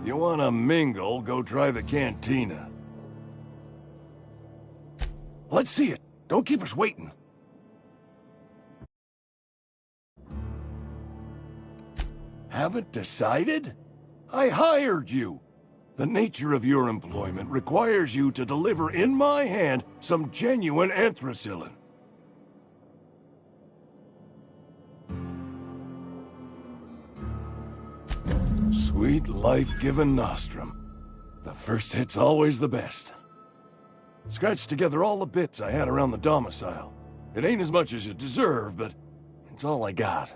You wanna mingle, go try the cantina. Let's see it. Don't keep us waiting. Haven't decided? I hired you. The nature of your employment requires you to deliver in my hand some genuine anthracillin. Sweet life-giving nostrum. The first hit's always the best. Scratched together all the bits I had around the domicile. It ain't as much as you deserve, but it's all I got.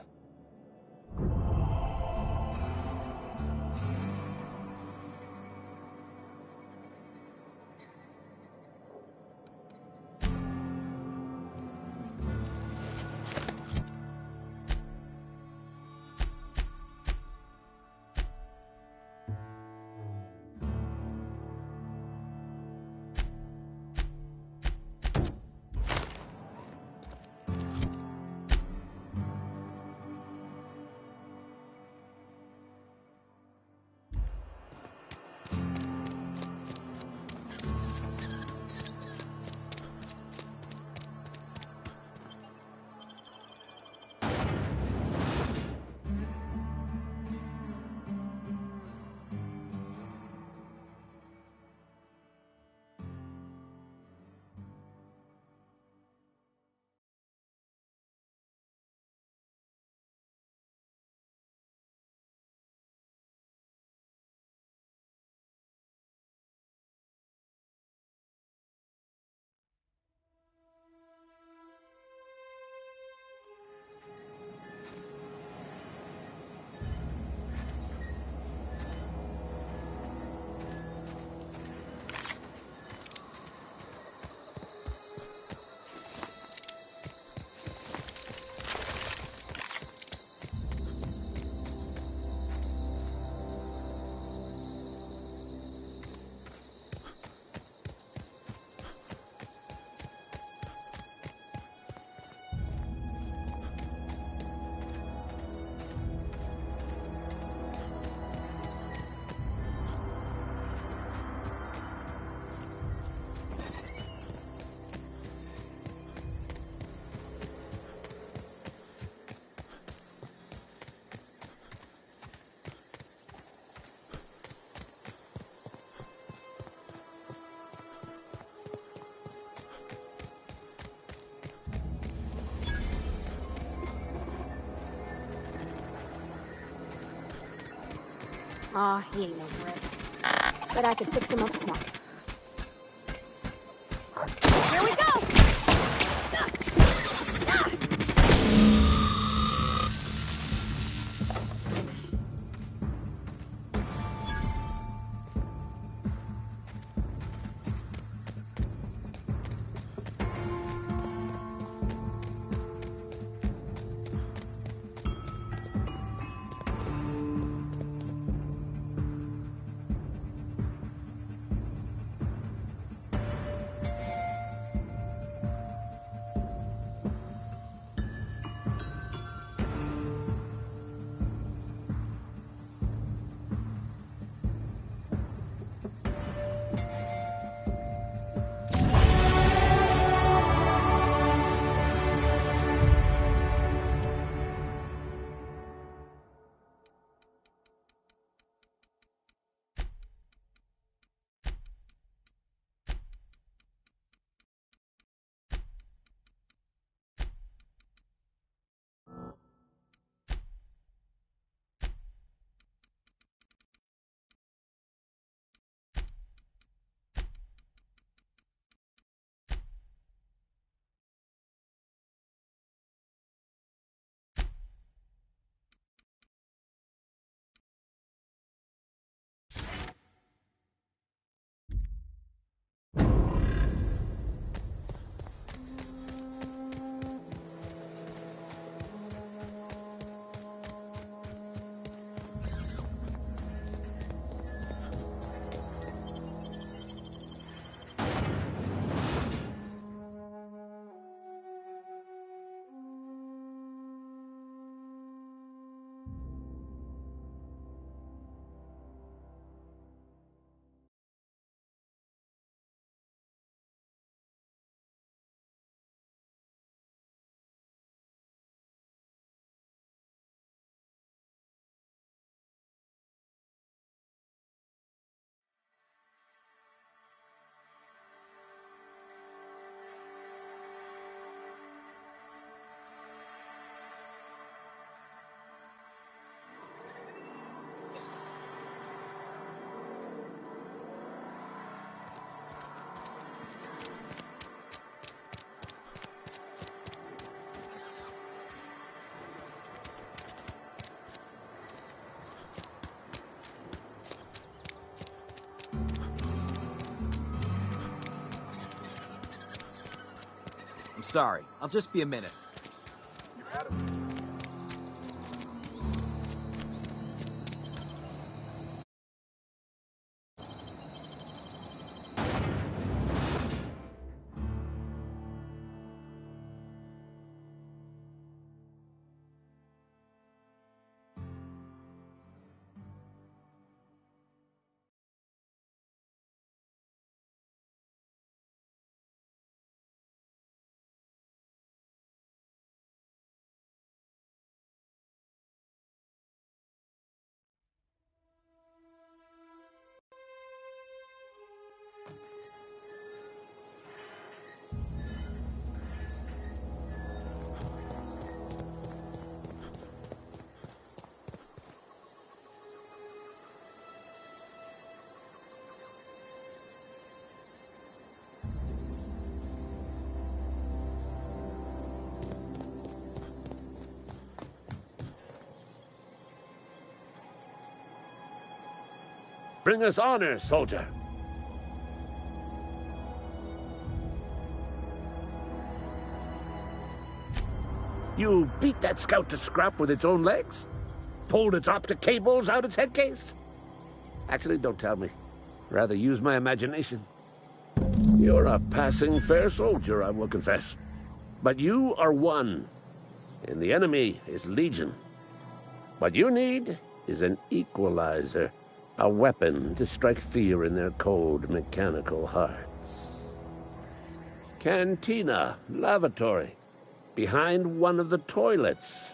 Aw, he ain't no threat. But I could fix him up smart. Here we go! I'm sorry. I'll just be a minute. Bring us honor, soldier. You beat that scout to scrap with its own legs? Pulled its optic cables out its head case? Actually, don't tell me. Rather use my imagination. You're a passing fair soldier, I will confess. But you are one, and the enemy is legion. What you need is an equalizer. A weapon to strike fear in their cold, mechanical hearts. Cantina, lavatory, behind one of the toilets.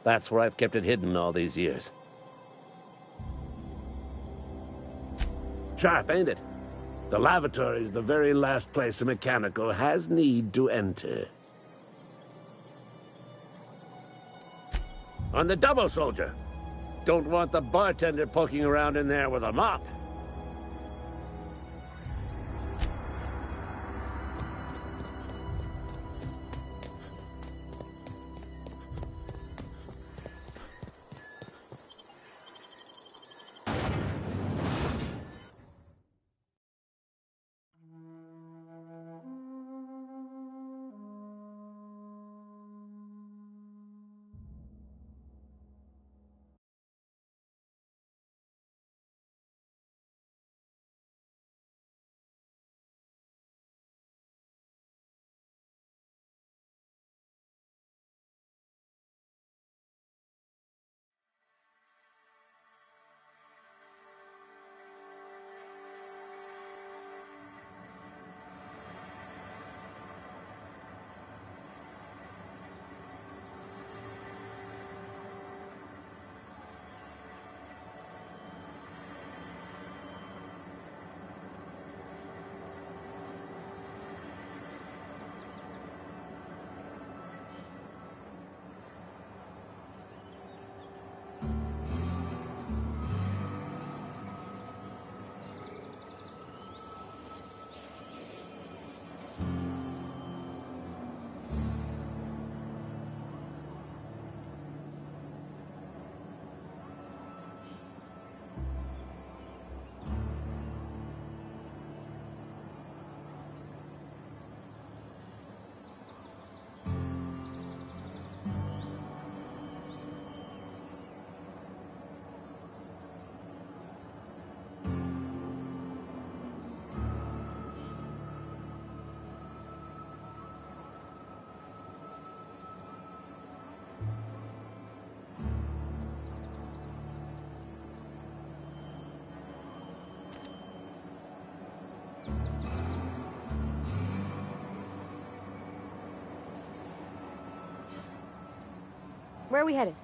That's where I've kept it hidden all these years. Sharp, ain't it? The lavatory is the very last place a mechanical has need to enter. On the double, soldier. Don't want the bartender poking around in there with a mop. Where are we headed?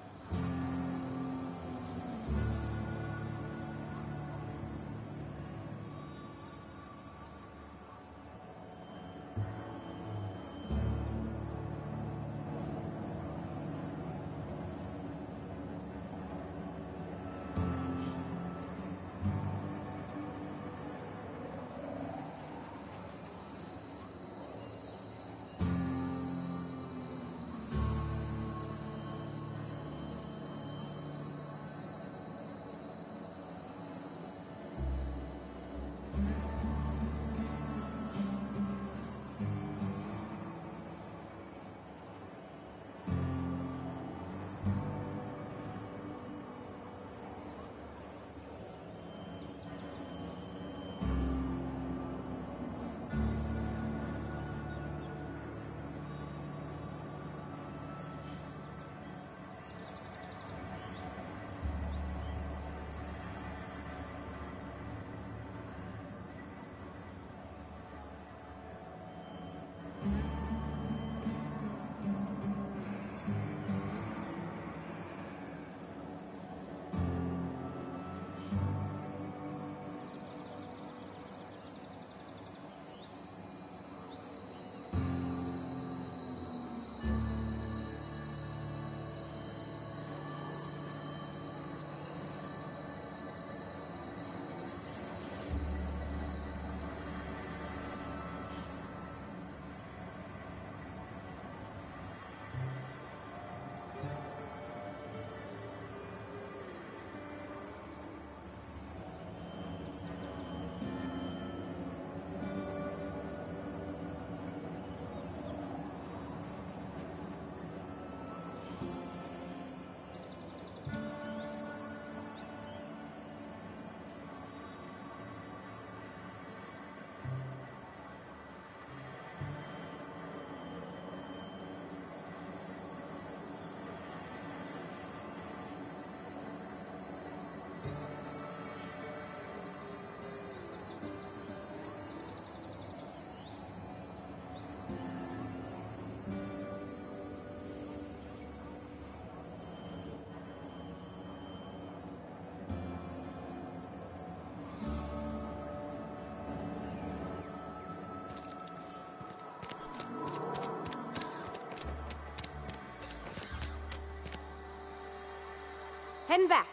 Heading back.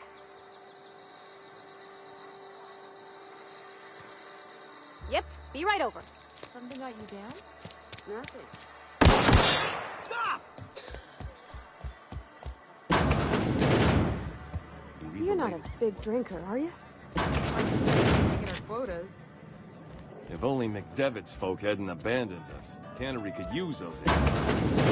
Yep, be right over. Something got you down? Nothing. Stop! You're not a big drinker, are you? Taking our quotas. If only McDevitt's folk hadn't abandoned us. Cannery could use those assets.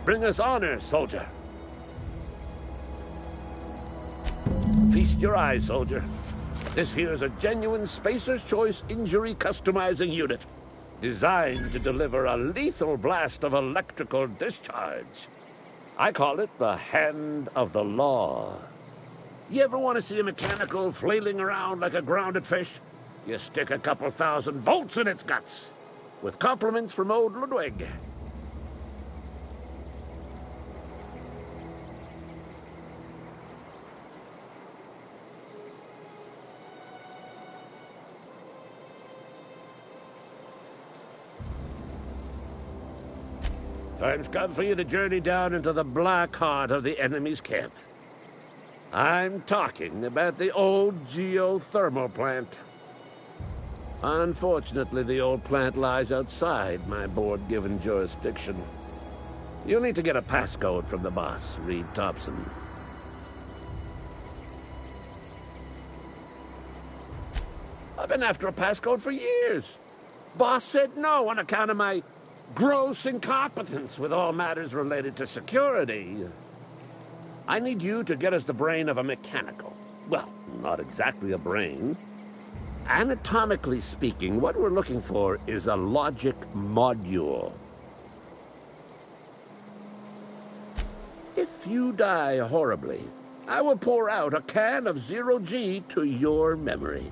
Bring us honor, soldier. Feast your eyes, soldier. This here's a genuine Spacer's Choice injury customizing unit, designed to deliver a lethal blast of electrical discharge. I call it the Hand of the Law. You ever want to see a mechanical flailing around like a grounded fish? You stick a couple thousand volts in its guts. With compliments from old Ludwig. Time's come for you to journey down into the black heart of the enemy's camp. I'm talking about the old geothermal plant. Unfortunately, the old plant lies outside my board-given jurisdiction. You'll need to get a passcode from the boss, Reed Thompson. I've been after a passcode for years. Boss said no on account of my gross incompetence with all matters related to security. I need you to get us the brain of a mechanical. Well, not exactly a brain. Anatomically speaking, what we're looking for is a logic module. If you die horribly, I will pour out a can of Zero G to your memory.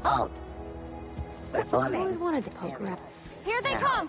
I've always wanted to poke around. Here they come!